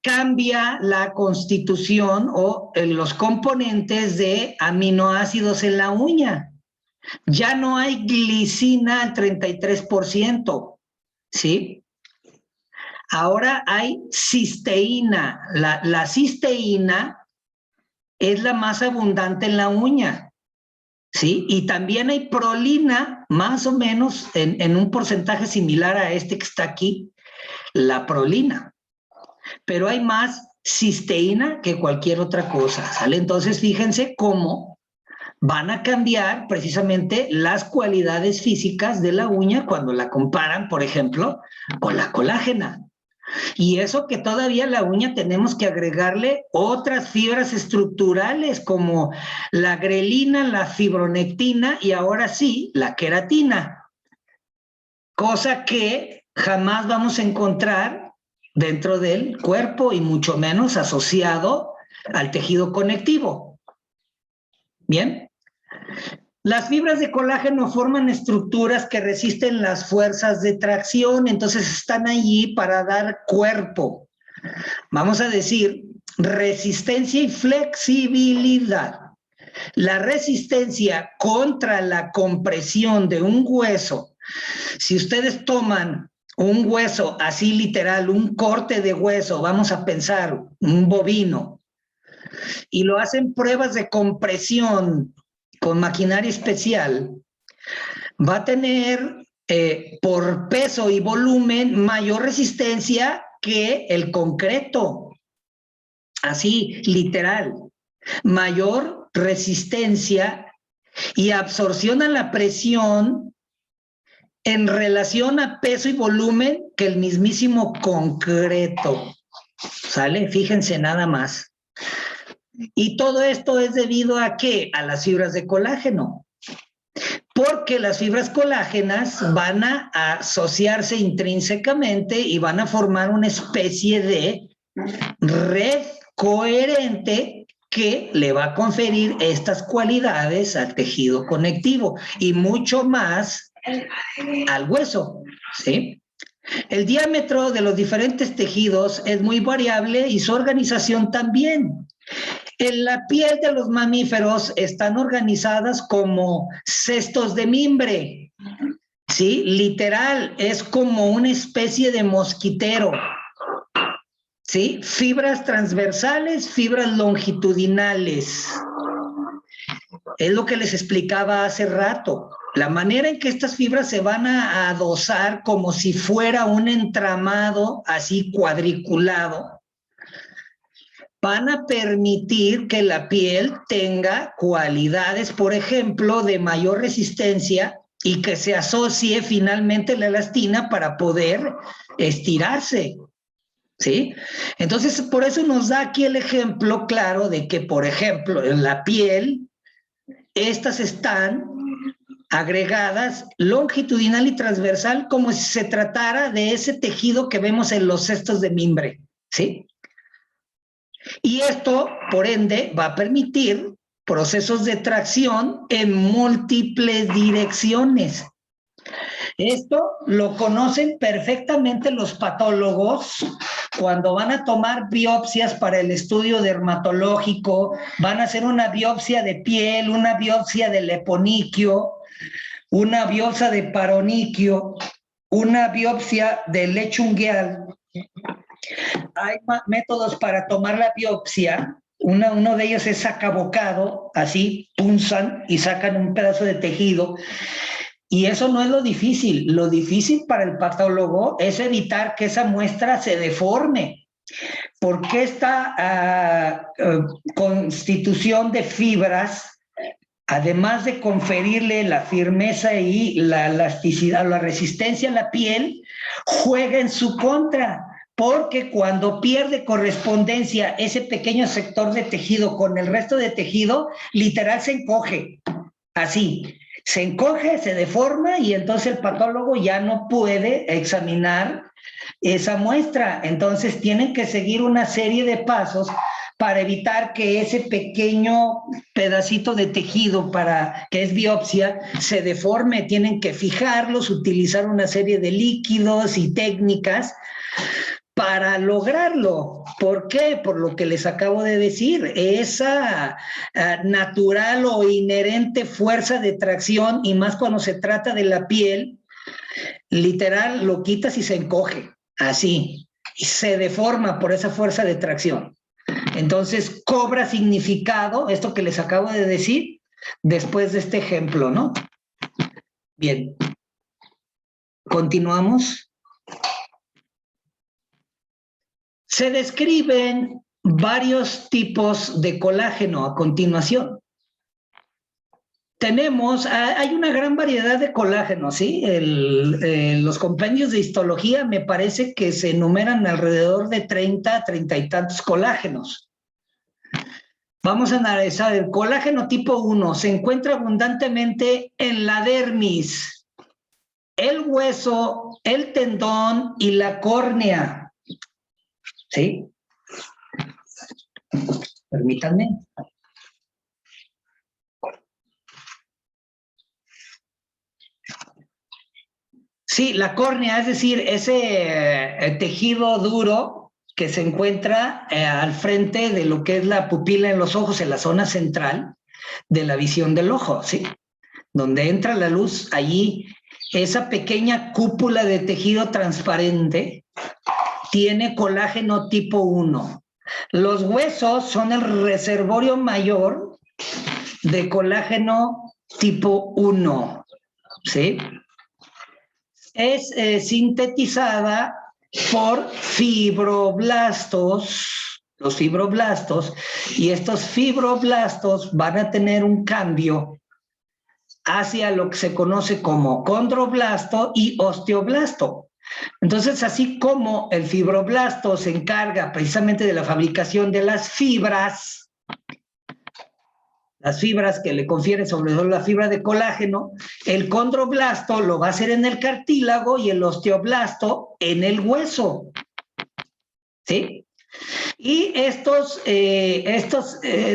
cambia la constitución o los componentes de aminoácidos en la uña. Ya no hay glicina al 33%, ¿sí? Ahora hay cisteína. La cisteína es la más abundante en la uña, ¿sí? Y también hay prolina, más o menos en un porcentaje similar a este que está aquí, la prolina. Pero hay más cisteína que cualquier otra cosa, ¿sale? Entonces, fíjense cómo van a cambiar precisamente las cualidades físicas de la uña cuando la comparan, por ejemplo, con la colágena. Y eso que todavía la uña tenemos que agregarle otras fibras estructurales como la grelina, la fibronectina y ahora sí, la queratina. Cosa que jamás vamos a encontrar dentro del cuerpo y mucho menos asociado al tejido conectivo. Bien. Las fibras de colágeno forman estructuras que resisten las fuerzas de tracción, entonces están allí para dar cuerpo. Vamos a decir, resistencia y flexibilidad. La resistencia contra la compresión de un hueso. Si ustedes toman un hueso así literal, un corte de hueso, vamos a pensar, un bovino, y lo hacen pruebas de compresión con maquinaria especial, va a tener por peso y volumen mayor resistencia que el concreto. Así, literal. Mayor resistencia y absorción a la presión en relación a peso y volumen que el mismísimo concreto. ¿Sale? Fíjense nada más. Y todo esto es debido a ¿qué? A las fibras de colágeno. Porque las fibras colágenas van a asociarse intrínsecamente y van a formar una especie de red coherente que le va a conferir estas cualidades al tejido conectivo y mucho más al hueso, ¿sí? El diámetro de los diferentes tejidos es muy variable y su organización también. En la piel de los mamíferos están organizadas como cestos de mimbre, ¿sí? Literal, es como una especie de mosquitero, ¿sí? Fibras transversales, fibras longitudinales. Es lo que les explicaba hace rato. La manera en que estas fibras se van a adosar como si fuera un entramado así cuadriculado, van a permitir que la piel tenga cualidades, por ejemplo, de mayor resistencia y que se asocie finalmente la elastina para poder estirarse, ¿sí? Entonces, por eso nos da aquí el ejemplo claro de que, por ejemplo, en la piel, estas están agregadas longitudinal y transversal como si se tratara de ese tejido que vemos en los cestos de mimbre, ¿sí? Y esto, por ende, va a permitir procesos de tracción en múltiples direcciones. Esto lo conocen perfectamente los patólogos cuando van a tomar biopsias para el estudio dermatológico, van a hacer una biopsia de piel, una biopsia de leponiquio, una biopsia de paroniquio, una biopsia de leche ungueal. Hay métodos para tomar la biopsia. Uno de ellos es sacabocado, así punzan y sacan un pedazo de tejido. Y eso no es lo difícil. Lo difícil para el patólogo es evitar que esa muestra se deforme. Porque esta constitución de fibras, además de conferirle la firmeza y la elasticidad, la resistencia a la piel, juega en su contra. Porque cuando pierde correspondencia ese pequeño sector de tejido con el resto de tejido, literal se encoge, así, se encoge, se deforma y entonces el patólogo ya no puede examinar esa muestra. Entonces tienen que seguir una serie de pasos para evitar que ese pequeño pedacito de tejido que es biopsia se deforme. Tienen que fijarlos, utilizar una serie de líquidos y técnicas para lograrlo. ¿Por qué? Por lo que les acabo de decir, esa natural o inherente fuerza de tracción, y más cuando se trata de la piel, literal lo quitas y se encoge, así, y se deforma por esa fuerza de tracción. Entonces cobra significado esto que les acabo de decir después de este ejemplo, ¿no? Bien. Continuamos. Se describen varios tipos de colágeno a continuación. hay una gran variedad de colágenos, ¿sí? Los compendios de histología me parece que se enumeran alrededor de 30 y tantos colágenos. Vamos a analizar el colágeno tipo 1. Se encuentra abundantemente en la dermis, el hueso, el tendón y la córnea. ¿Sí? Permítanme. Sí, la córnea, es decir, ese tejido duro que se encuentra al frente de lo que es la pupila en los ojos, en la zona central de la visión del ojo, ¿sí? Donde entra la luz, allí esa pequeña cúpula de tejido transparente tiene colágeno tipo 1. Los huesos son el reservorio mayor de colágeno tipo 1, ¿sí? Es sintetizada por fibroblastos, los fibroblastos, y estos fibroblastos van a tener un cambio hacia lo que se conoce como condroblasto y osteoblasto. Entonces, así como el fibroblasto se encarga precisamente de la fabricación de las fibras que le confieren sobre todo la fibra de colágeno, el condroblasto lo va a hacer en el cartílago y el osteoblasto en el hueso, ¿sí? Y estas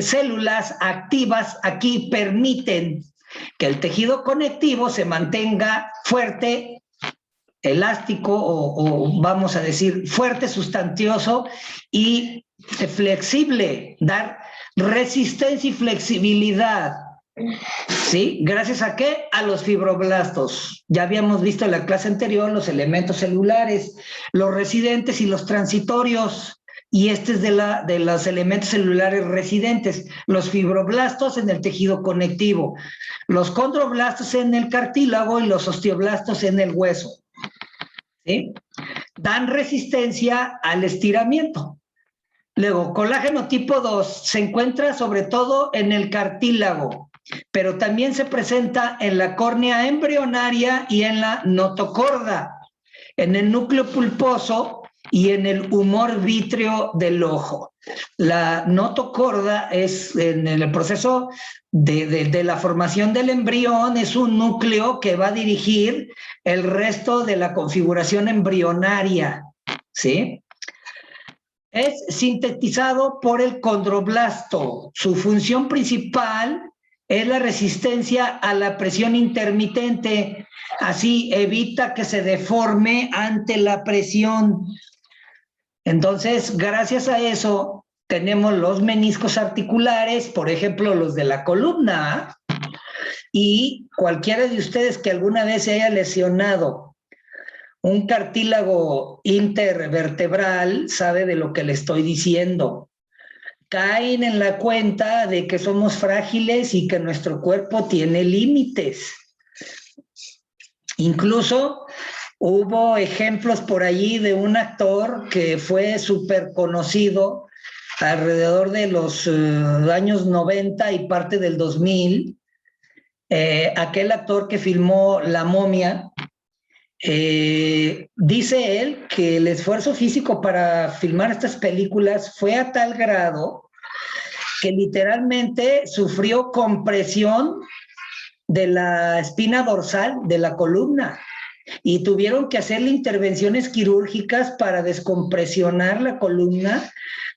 células activas aquí permiten que el tejido conectivo se mantenga fuerte, elástico o vamos a decir fuerte, sustancioso y flexible, dar resistencia y flexibilidad. ¿Sí? ¿Gracias a qué? A los fibroblastos. Ya habíamos visto en la clase anterior los elementos celulares, los residentes y los transitorios. Y este es de los elementos celulares residentes. Los fibroblastos en el tejido conectivo, los condroblastos en el cartílago y los osteoblastos en el hueso. ¿Sí? Dan resistencia al estiramiento. Luego, colágeno tipo 2 se encuentra sobre todo en el cartílago, pero también se presenta en la córnea embrionaria y en la notocorda, en el núcleo pulposo y en el humor vítreo del ojo. La notocorda es en el proceso de la formación del embrión, es un núcleo que va a dirigir el resto de la configuración embrionaria, ¿sí? Es sintetizado por el condroblasto. Su función principal es la resistencia a la presión intermitente. Así evita que se deforme ante la presión. Entonces, gracias a eso, tenemos los meniscos articulares, por ejemplo, los de la columna, y cualquiera de ustedes que alguna vez se haya lesionado un cartílago intervertebral sabe de lo que le estoy diciendo. Caen en la cuenta de que somos frágiles y que nuestro cuerpo tiene límites. Incluso hubo ejemplos por allí de un actor que fue súper conocido alrededor de los años 90 y parte del 2000, aquel actor que filmó La Momia. Dice él que el esfuerzo físico para filmar estas películas fue a tal grado que literalmente sufrió compresión de la espina dorsal de la columna y tuvieron que hacerle intervenciones quirúrgicas para descompresionar la columna.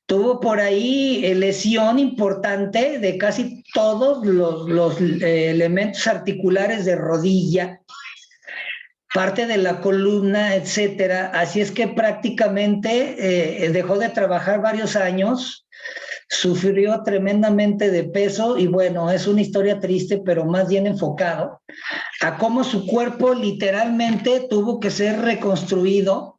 Tuvo por ahí lesión importante de casi todos los elementos articulares de rodilla, parte de la columna, etcétera. Así es que prácticamente dejó de trabajar varios años, sufrió tremendamente de peso y bueno, es una historia triste, pero más bien enfocado a cómo su cuerpo literalmente tuvo que ser reconstruido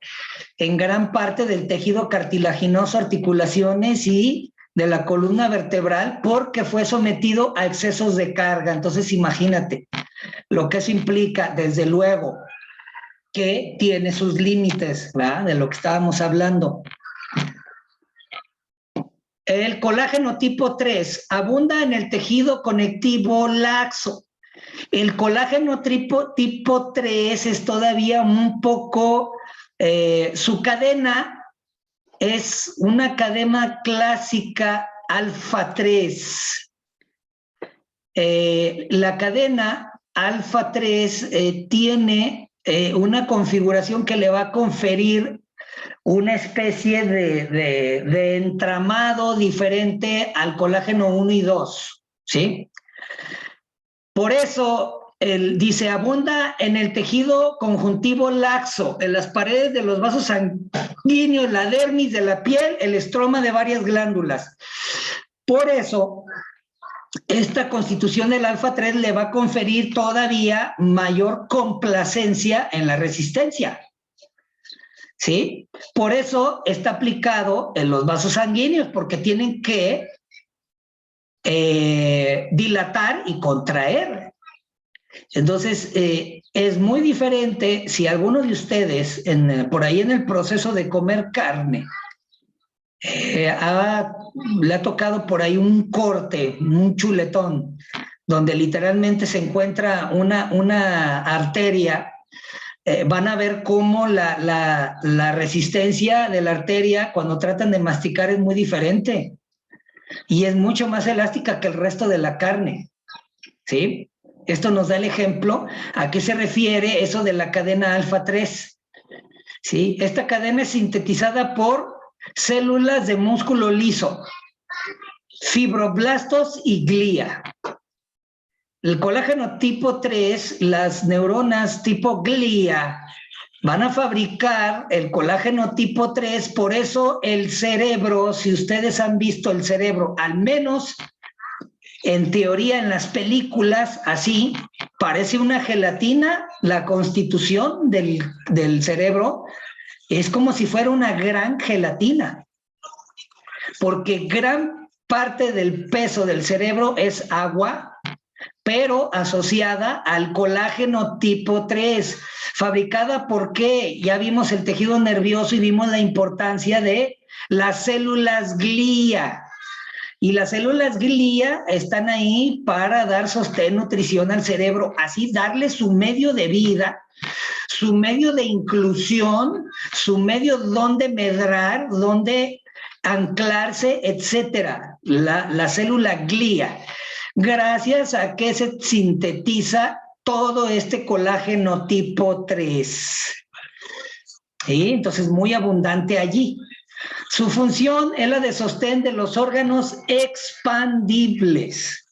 en gran parte del tejido cartilaginoso, articulaciones y de la columna vertebral porque fue sometido a excesos de carga. Entonces imagínate lo que eso implica, desde luego, que tiene sus límites, ¿verdad? De lo que estábamos hablando. El colágeno tipo 3 abunda en el tejido conectivo laxo. El colágeno tipo 3 es todavía un poco, su cadena es una cadena clásica alfa 3. La cadena alfa 3 tiene una configuración que le va a conferir una especie de entramado diferente al colágeno 1 y 2, ¿sí? Por eso, dice, abunda en el tejido conjuntivo laxo, en las paredes de los vasos sanguíneos, la dermis de la piel, el estroma de varias glándulas. Por eso, esta constitución del alfa-3 le va a conferir todavía mayor complacencia en la resistencia. ¿Sí? Por eso está aplicado en los vasos sanguíneos, porque tienen que dilatar y contraer. Entonces, es muy diferente si alguno de ustedes, por ahí en el proceso de comer carne, le ha tocado por ahí un corte, un chuletón, donde literalmente se encuentra una arteria. Van a ver cómo la resistencia de la arteria cuando tratan de masticar es muy diferente y es mucho más elástica que el resto de la carne, ¿sí? Esto nos da el ejemplo a qué se refiere eso de la cadena alfa 3, ¿sí? Esta cadena es sintetizada por células de músculo liso, fibroblastos y glía. El colágeno tipo 3, las neuronas tipo glía van a fabricar el colágeno tipo 3, por eso el cerebro, si ustedes han visto el cerebro, al menos en teoría en las películas, así, parece una gelatina, la constitución del cerebro es como si fuera una gran gelatina, porque gran parte del peso del cerebro es agua, pero asociada al colágeno tipo 3, fabricada porque ya vimos el tejido nervioso y vimos la importancia de las células glía. Y las células glía están ahí para dar sostén, nutrición al cerebro, así darle su medio de vida, su medio de inclusión, su medio donde medrar, donde anclarse, etcétera. La célula glía. Gracias a que se sintetiza todo este colágeno tipo 3. ¿Sí? Entonces, muy abundante allí. Su función es la de sostén de los órganos expandibles.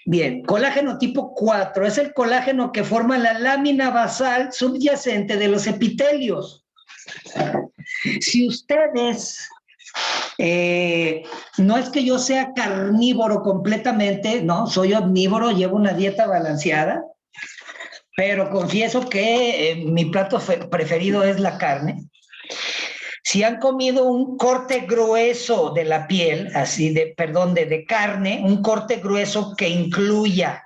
Bien, colágeno tipo 4 es el colágeno que forma la lámina basal subyacente de los epitelios. Si ustedes... no es que yo sea carnívoro completamente, no, soy omnívoro, llevo una dieta balanceada, pero confieso que mi plato preferido es la carne. Si han comido un corte grueso de la piel, así de carne, un corte grueso que incluya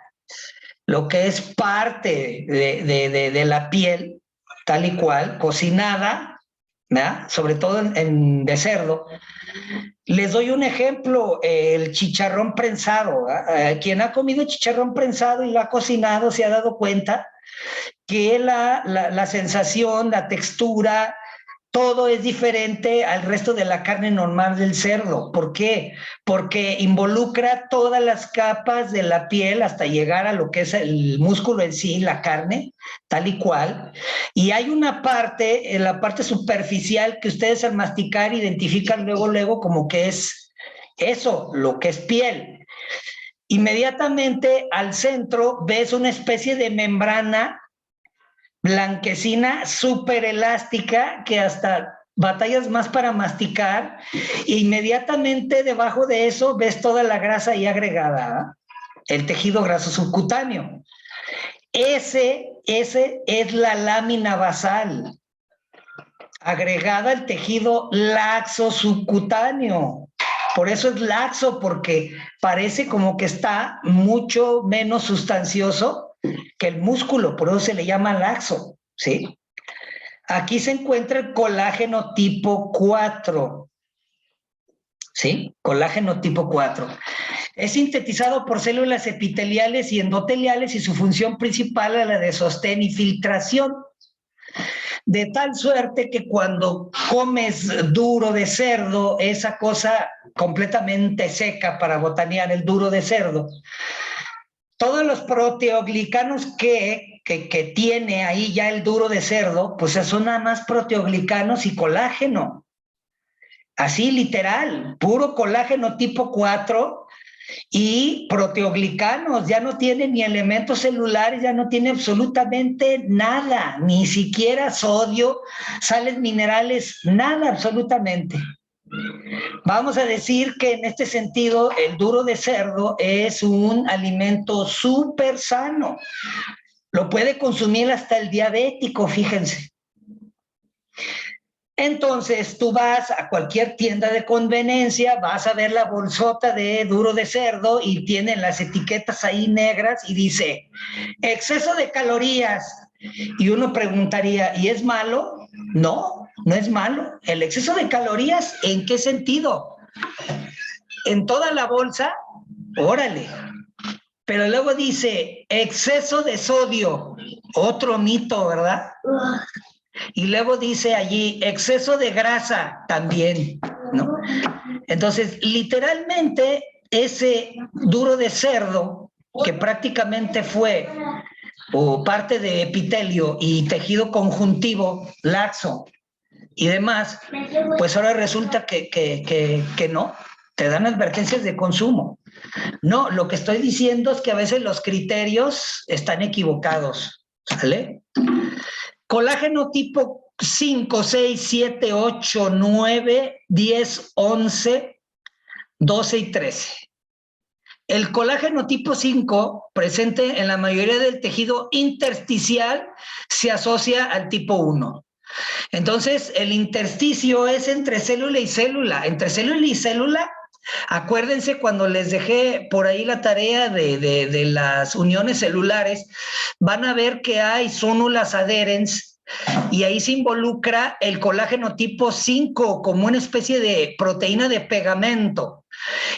lo que es parte de la piel, tal y cual, cocinada, ¿no? Sobre todo de cerdo. Les doy un ejemplo, el chicharrón prensado. Quien ha comido chicharrón prensado y lo ha cocinado se ha dado cuenta que la sensación, la textura, todo es diferente al resto de la carne normal del cerdo. ¿Por qué? Porque involucra todas las capas de la piel hasta llegar a lo que es el músculo en sí, la carne, tal y cual. Y hay una parte, en la parte superficial, que ustedes al masticar identifican luego como que es eso, lo que es piel. Inmediatamente al centro ves una especie de membrana blanquecina, súper elástica, que hasta batallas más para masticar, e inmediatamente debajo de eso ves toda la grasa ahí agregada, el tejido graso subcutáneo. Ese es la lámina basal, agregada al tejido laxo subcutáneo. Por eso es laxo, porque parece como que está mucho menos sustancioso que el músculo, por eso se le llama laxo, ¿sí? Aquí se encuentra el colágeno tipo 4, ¿sí? Colágeno tipo 4. Es sintetizado por células epiteliales y endoteliales y su función principal es la de sostén y filtración. De tal suerte que cuando comes duro de cerdo, esa cosa completamente seca para botanear, el duro de cerdo, todos los proteoglicanos que tiene ahí ya el duro de cerdo, pues son nada más proteoglicanos y colágeno. Así literal, puro colágeno tipo 4 y proteoglicanos, ya no tiene ni elementos celulares, ya no tiene absolutamente nada, ni siquiera sodio, sales minerales, nada absolutamente. Vamos a decir que en este sentido el duro de cerdo es un alimento súper sano. Lo puede consumir hasta el diabético, fíjense. Entonces tú vas a cualquier tienda de conveniencia, vas a ver la bolsota de duro de cerdo y tienen las etiquetas ahí negras y dice exceso de calorías. Y uno preguntaría, ¿y es malo? No, no es malo. ¿El exceso de calorías en qué sentido? En toda la bolsa, órale. Pero luego dice exceso de sodio, otro mito, ¿verdad? Y luego dice allí exceso de grasa también, ¿no? Entonces, literalmente, ese duro de cerdo, que prácticamente fue o parte de epitelio y tejido conjuntivo laxo y demás, pues ahora resulta que no, te dan advertencias de consumo. No, lo que estoy diciendo es que a veces los criterios están equivocados, ¿sale? Colágeno tipo 5, 6, 7, 8, 9, 10, 11, 12 y 13. El colágeno tipo 5, presente en la mayoría del tejido intersticial, se asocia al tipo 1. Entonces, el intersticio es entre célula y célula. Entre célula y célula, acuérdense cuando les dejé por ahí la tarea de las uniones celulares, van a ver que hay zónulas adherens y ahí se involucra el colágeno tipo 5 como una especie de proteína de pegamento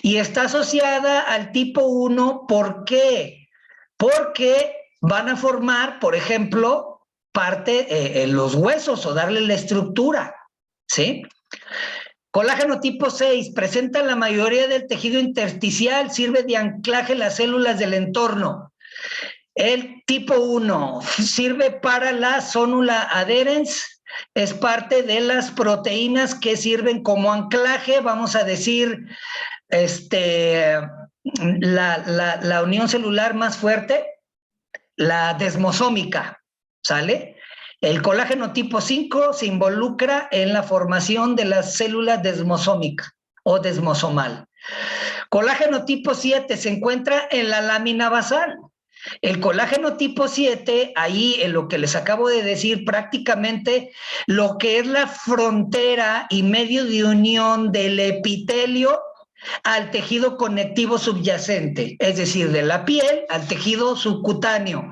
y está asociada al tipo 1. ¿Por qué? Porque van a formar, por ejemplo, parte en los huesos o darle la estructura, ¿sí? Colágeno tipo 6 presenta en la mayoría del tejido intersticial, sirve de anclaje a las células del entorno. El tipo 1 sirve para la zónula adherens, es parte de las proteínas que sirven como anclaje, vamos a decir, la unión celular más fuerte, la desmosómica, ¿sale? El colágeno tipo 5 se involucra en la formación de la célula desmosómica o desmosomal. Colágeno tipo 7 se encuentra en la lámina basal. El colágeno tipo 7, ahí en lo que les acabo de decir, prácticamente lo que es la frontera y medio de unión del epitelio al tejido conectivo subyacente, es decir, de la piel al tejido subcutáneo.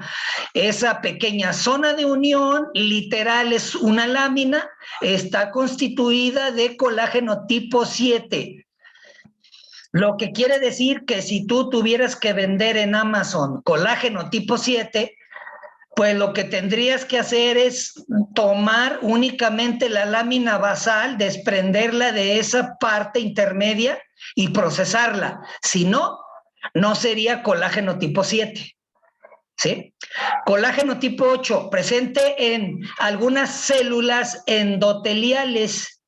Esa pequeña zona de unión, literal, es una lámina, está constituida de colágeno tipo 7. Lo que quiere decir que si tú tuvieras que vender en Amazon colágeno tipo 7, pues lo que tendrías que hacer es tomar únicamente la lámina basal, desprenderla de esa parte intermedia y procesarla. Si no, no sería colágeno tipo 7. ¿Sí? Colágeno tipo 8, presente en algunas células endoteliales,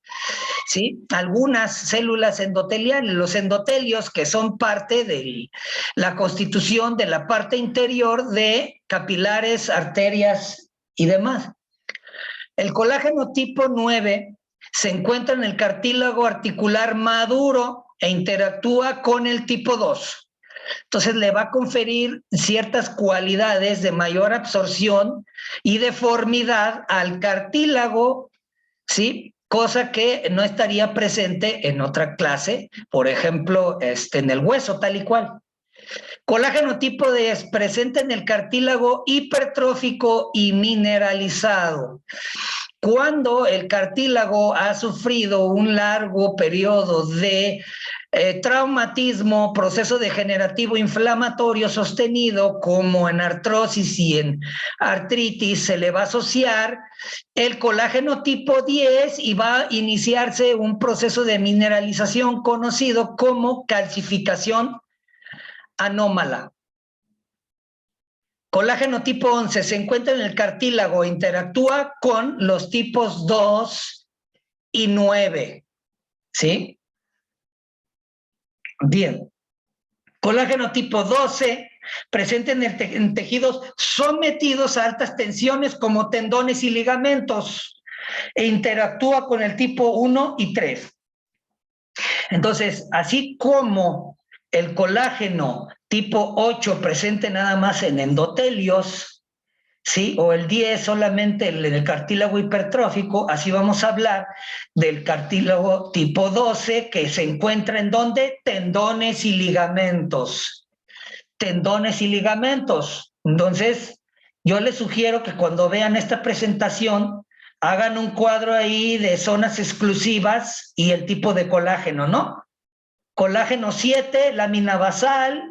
¿sí? Algunas células endoteliales, los endotelios que son parte de la constitución de la parte interior de capilares, arterias y demás. El colágeno tipo 9 se encuentra en el cartílago articular maduro e interactúa con el tipo 2. Entonces le va a conferir ciertas cualidades de mayor absorción y deformidad al cartílago, ¿sí? Cosa que no estaría presente en otra clase, por ejemplo, en el hueso, tal y cual. Colágeno tipo D es presente en el cartílago hipertrófico y mineralizado. Cuando el cartílago ha sufrido un largo periodo de Traumatismo, proceso degenerativo inflamatorio sostenido, como en artrosis y en artritis, se le va a asociar el colágeno tipo 10 y va a iniciarse un proceso de mineralización conocido como calcificación anómala. Colágeno tipo 11 se encuentra en el cartílago e interactúa con los tipos 2 y 9, ¿sí? Bien. Colágeno tipo 12 presente en tejidos sometidos a altas tensiones como tendones y ligamentos e interactúa con el tipo 1 y 3. Entonces, así como el colágeno tipo 8 presente nada más en endotelios, ¿sí? O el 10 solamente en el cartílago hipertrófico, así vamos a hablar del cartílago tipo 12 que se encuentra en donde tendones y ligamentos. Tendones y ligamentos. Entonces, yo les sugiero que cuando vean esta presentación hagan un cuadro ahí de zonas exclusivas y el tipo de colágeno, ¿no? Colágeno 7, lámina basal,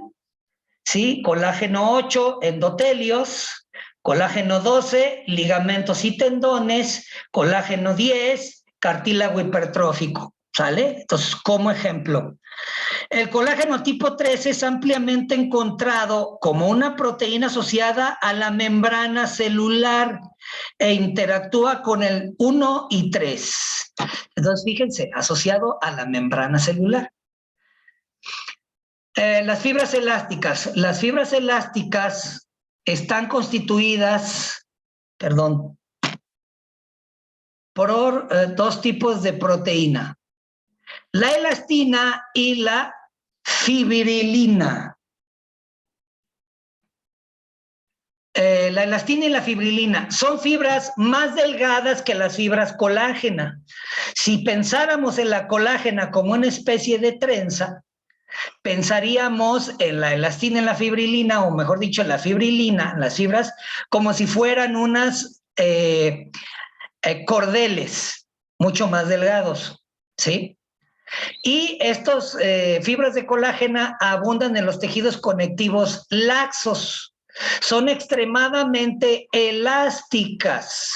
¿sí? Colágeno 8, endotelios. Colágeno 12, ligamentos y tendones. Colágeno 10, cartílago hipertrófico, ¿sale? Entonces, como ejemplo, el colágeno tipo 13 es ampliamente encontrado como una proteína asociada a la membrana celular e interactúa con el 1 y 3. Entonces, fíjense, asociado a la membrana celular. Las fibras elásticas. Las fibras elásticas están constituidas, por dos tipos de proteína. La elastina y la fibrilina. La elastina y la fibrilina son fibras más delgadas que las fibras colágena. Si pensáramos en la colágena como una especie de trenza, pensaríamos en la elastina y la fibrilina, o mejor dicho, la fibrilina, las fibras, como si fueran unas cordeles mucho más delgados, ¿sí? Y estos fibras de colágena abundan en los tejidos conectivos laxos. Son extremadamente elásticas.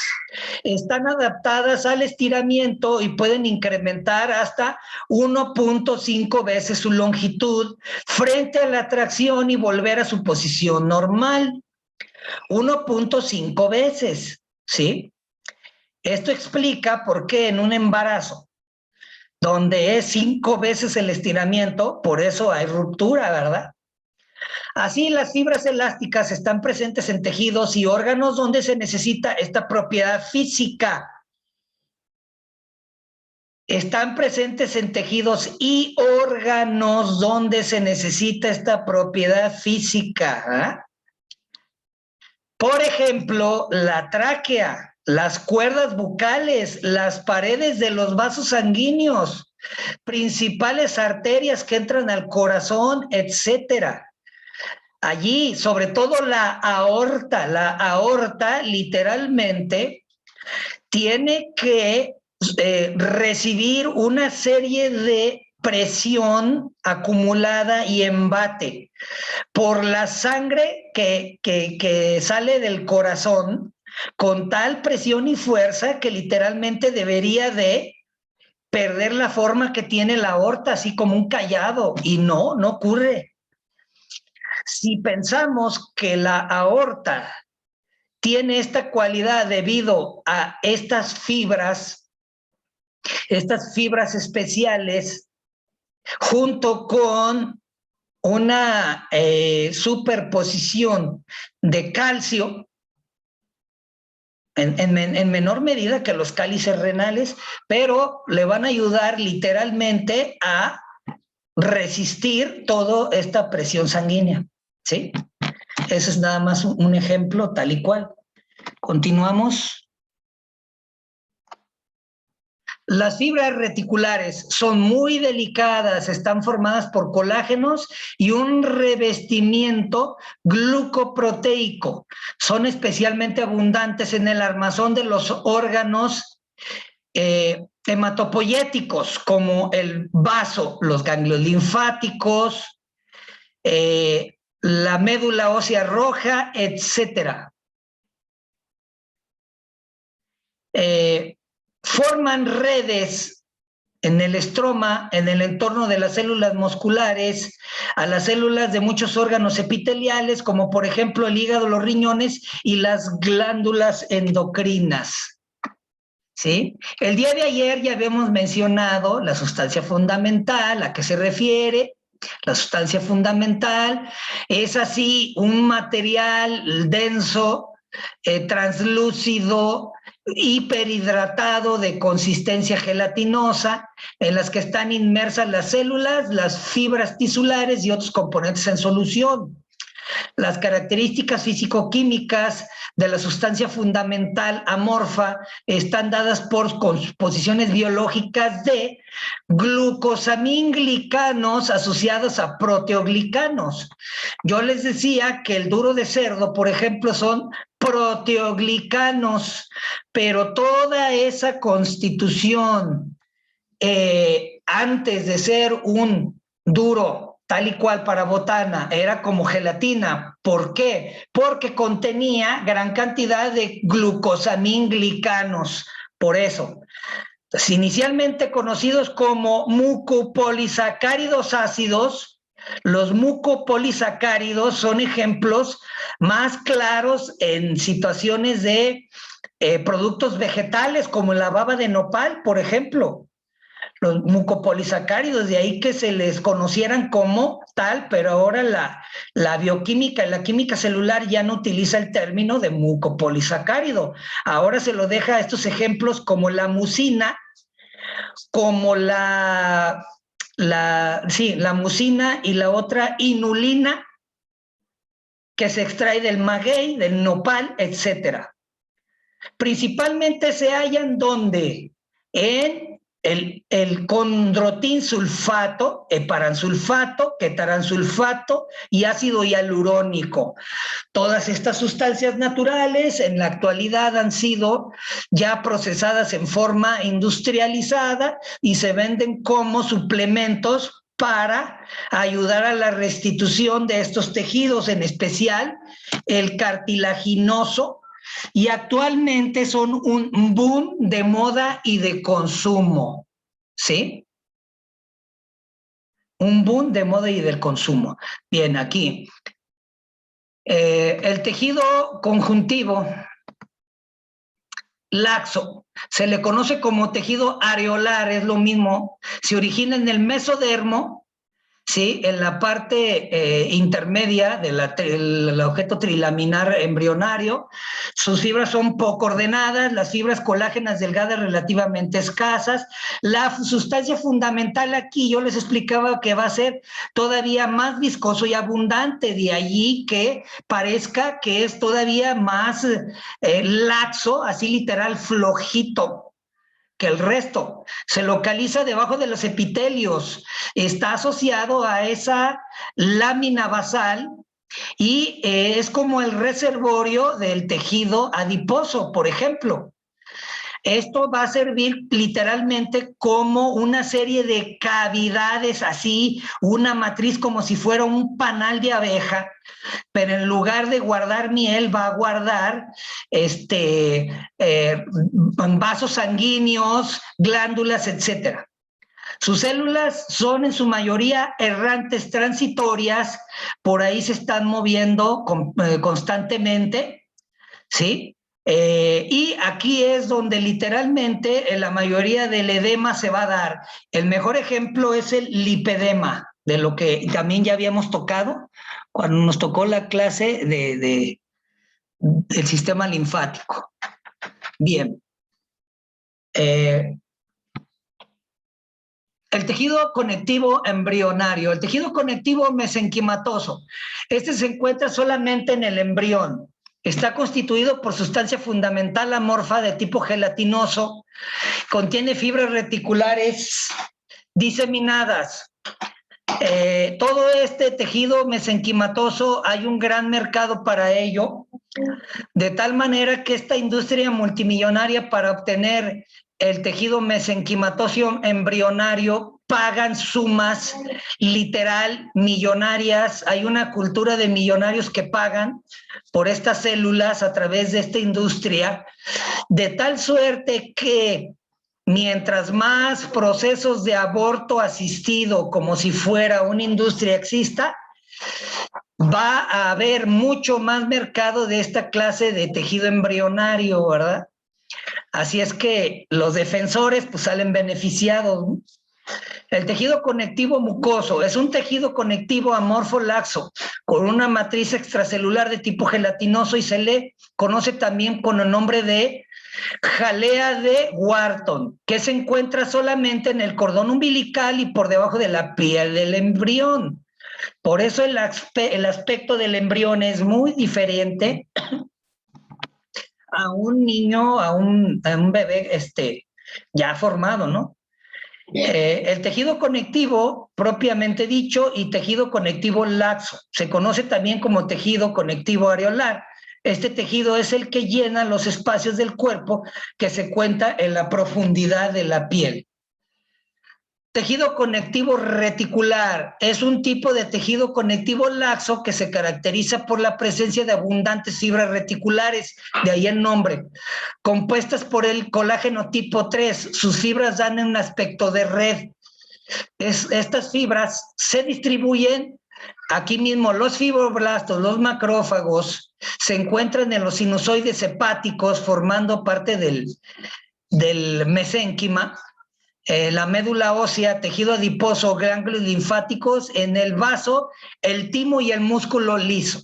Están adaptadas al estiramiento y pueden incrementar hasta 1.5 veces su longitud frente a la tracción y volver a su posición normal. 1.5 veces, ¿sí? Esto explica por qué en un embarazo, donde es 5 veces el estiramiento, por eso hay ruptura, ¿verdad? Así, las fibras elásticas están presentes en tejidos y órganos donde se necesita esta propiedad física. Están presentes en tejidos y órganos donde se necesita esta propiedad física. Por ejemplo, la tráquea, las cuerdas bucales, las paredes de los vasos sanguíneos, principales arterias que entran al corazón, etcétera. Allí, sobre todo la aorta literalmente tiene que recibir una serie de presión acumulada y embate por la sangre que sale del corazón con tal presión y fuerza que literalmente debería de perder la forma que tiene la aorta, así como un cayado, y no ocurre. Si pensamos que la aorta tiene esta cualidad debido a estas fibras especiales, junto con una superposición de calcio, en menor medida que los cálices renales, pero le van a ayudar literalmente a resistir toda esta presión sanguínea, ¿sí? Eso es nada más un ejemplo tal y cual. Continuamos. Las fibras reticulares son muy delicadas, están formadas por colágenos y un revestimiento glucoproteico. Son especialmente abundantes en el armazón de los órganos hematopoyéticos como el vaso, los ganglios linfáticos, la médula ósea roja, etcétera. Forman redes en el estroma, en el entorno de las células musculares, a las células de muchos órganos epiteliales, como por ejemplo el hígado, los riñones y las glándulas endocrinas. ¿Sí? El día de ayer ya habíamos mencionado la sustancia fundamental, a qué se refiere. La sustancia fundamental es así un material denso, translúcido, hiperhidratado de consistencia gelatinosa, en las que están inmersas las células, las fibras tisulares y otros componentes en solución. Las características físico-químicas de la sustancia fundamental amorfa están dadas por composiciones biológicas de glucosamínglicanos asociados a proteoglicanos. Yo les decía que el duro de cerdo, por ejemplo, son proteoglicanos, pero toda esa constitución antes de ser un duro tal y cual para botana, era como gelatina. ¿Por qué? Porque contenía gran cantidad de glucosamínglicanos. Por eso, inicialmente conocidos como mucopolisacáridos ácidos, los mucopolisacáridos son ejemplos más claros en situaciones de productos vegetales, como la baba de nopal, por ejemplo. Los mucopolisacáridos, de ahí que se les conocieran como tal, pero ahora la bioquímica y la química celular ya no utiliza el término de mucopolisacárido. Ahora se lo deja a estos ejemplos como la mucina, como la mucina y la otra inulina, que se extrae del maguey, del nopal, etcétera. Principalmente se hallan donde en el condrotin sulfato, heparansulfato, ketaransulfato y ácido hialurónico. Todas estas sustancias naturales en la actualidad han sido ya procesadas en forma industrializada y se venden como suplementos para ayudar a la restitución de estos tejidos, en especial el cartilaginoso, y actualmente son un boom de moda y de consumo, ¿sí? Un boom de moda y del consumo. Bien, aquí. El tejido conjuntivo laxo, se le conoce como tejido areolar, es lo mismo, se origina en el mesodermo, ¿sí? En la parte intermedia del objeto trilaminar embrionario. Sus fibras son poco ordenadas, las fibras colágenas delgadas relativamente escasas. La sustancia fundamental aquí, yo les explicaba que va a ser todavía más viscoso y abundante, de allí que parezca que es todavía más laxo, así literal flojito que el resto. Se localiza debajo de los epitelios, está asociado a esa lámina basal y es como el reservorio del tejido adiposo, por ejemplo. Esto va a servir literalmente como una serie de cavidades, así, una matriz como si fuera un panal de abeja, pero en lugar de guardar miel va a guardar vasos sanguíneos, glándulas, etcétera. Sus células son en su mayoría errantes transitorias, por ahí se están moviendo constantemente, ¿sí? Y aquí es donde literalmente la mayoría del edema se va a dar. El mejor ejemplo es el lipedema, de lo que también ya habíamos tocado cuando nos tocó la clase del sistema linfático. Bien. El tejido conectivo embrionario, el tejido conectivo mesenquimatoso. Este se encuentra solamente en el embrión. Está constituido por sustancia fundamental amorfa de tipo gelatinoso. Contiene fibras reticulares diseminadas. Todo este tejido mesenquimatoso hay un gran mercado para ello, de tal manera que esta industria multimillonaria para obtener el tejido mesenquimatoso embrionario pagan sumas literal millonarias. Hay una cultura de millonarios que pagan por estas células a través de esta industria, de tal suerte que mientras más procesos de aborto asistido, como si fuera una industria, exista, va a haber mucho más mercado de esta clase de tejido embrionario, ¿verdad? Así es que los defensores pues salen beneficiados, ¿no? El tejido conectivo mucoso es un tejido conectivo amorfo laxo con una matriz extracelular de tipo gelatinoso y se le conoce también con el nombre de jalea de Wharton, que se encuentra solamente en el cordón umbilical y por debajo de la piel del embrión. Por eso el aspecto del embrión es muy diferente a un niño, a un bebé ya formado, ¿no? El tejido conectivo, propiamente dicho, y tejido conectivo laxo, se conoce también como tejido conectivo areolar. Este tejido es el que llena los espacios del cuerpo que se cuenta en la profundidad de la piel. Tejido conectivo reticular es un tipo de tejido conectivo laxo que se caracteriza por la presencia de abundantes fibras reticulares, de ahí el nombre, compuestas por el colágeno tipo 3. Sus fibras dan un aspecto de red. Estas fibras se distribuyen aquí mismo. Los fibroblastos, los macrófagos, se encuentran en los sinusoides hepáticos formando parte del mesénquima. La médula ósea, tejido adiposo, ganglios linfáticos, en el vaso, el timo y el músculo liso.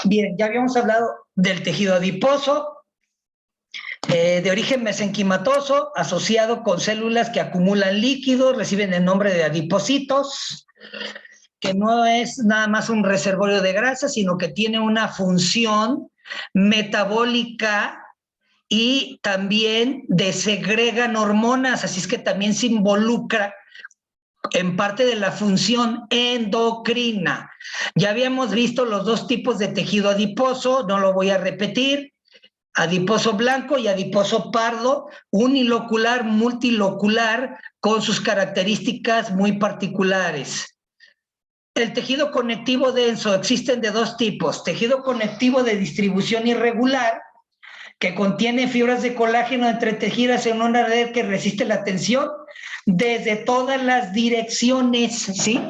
Bien, ya habíamos hablado del tejido adiposo, de origen mesenquimatoso, asociado con células que acumulan líquidos, reciben el nombre de adipocitos, que no es nada más un reservorio de grasa, sino que tiene una función metabólica y también desegregan hormonas, así es que también se involucra en parte de la función endocrina. Ya habíamos visto los dos tipos de tejido adiposo, no lo voy a repetir, adiposo blanco y adiposo pardo, unilocular, multilocular, con sus características muy particulares. El tejido conectivo denso existen de dos tipos: tejido conectivo de distribución irregular, que contiene fibras de colágeno entretejidas en una red que resiste la tensión desde todas las direcciones, ¿sí?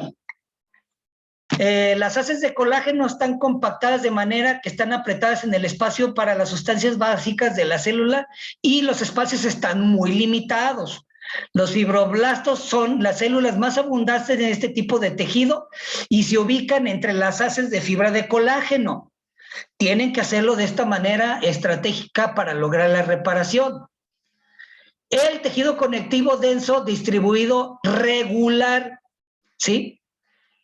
Las haces de colágeno están compactadas de manera que están apretadas en el espacio para las sustancias básicas de la célula y los espacios están muy limitados. Los fibroblastos son las células más abundantes en este tipo de tejido y se ubican entre las haces de fibra de colágeno. Tienen que hacerlo de esta manera estratégica para lograr la reparación. El tejido conectivo denso distribuido regular, ¿sí?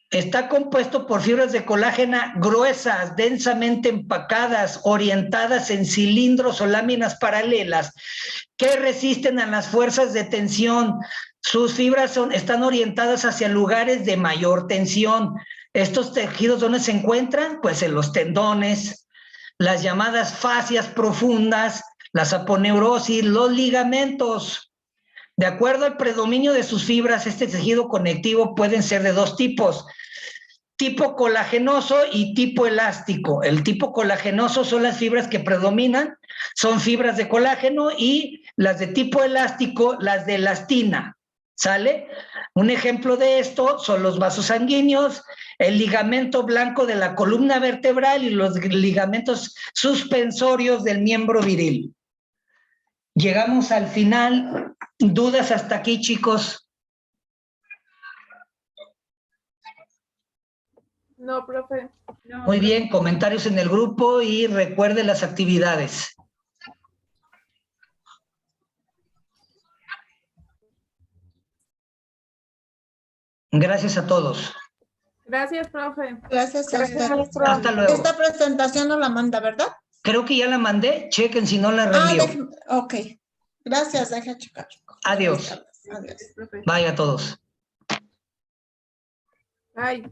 Está compuesto por fibras de colágeno gruesas, densamente empacadas, orientadas en cilindros o láminas paralelas que resisten a las fuerzas de tensión. Sus fibras están orientadas hacia lugares de mayor tensión. ¿Estos tejidos dónde se encuentran? Pues en los tendones, las llamadas fascias profundas, las aponeurosis, los ligamentos. De acuerdo al predominio de sus fibras, este tejido conectivo pueden ser de dos tipos: tipo colagenoso y tipo elástico. El tipo colagenoso son las fibras que predominan, son fibras de colágeno, y las de tipo elástico, las de elastina, ¿sale? Un ejemplo de esto son los vasos sanguíneos, el ligamento blanco de la columna vertebral y los ligamentos suspensorios del miembro viril. Llegamos al final. ¿Dudas hasta aquí, chicos? No, profe. No, Muy profe. bien, comentarios en el grupo y recuerde las actividades. Gracias a todos. Gracias, profe. Gracias a usted. Hasta luego. Esta presentación no la manda, ¿verdad? Creo que ya la mandé, chequen si no la reenvío. Ok. Gracias, deja checar. Adiós. Adiós. Profe. Bye a todos. Bye.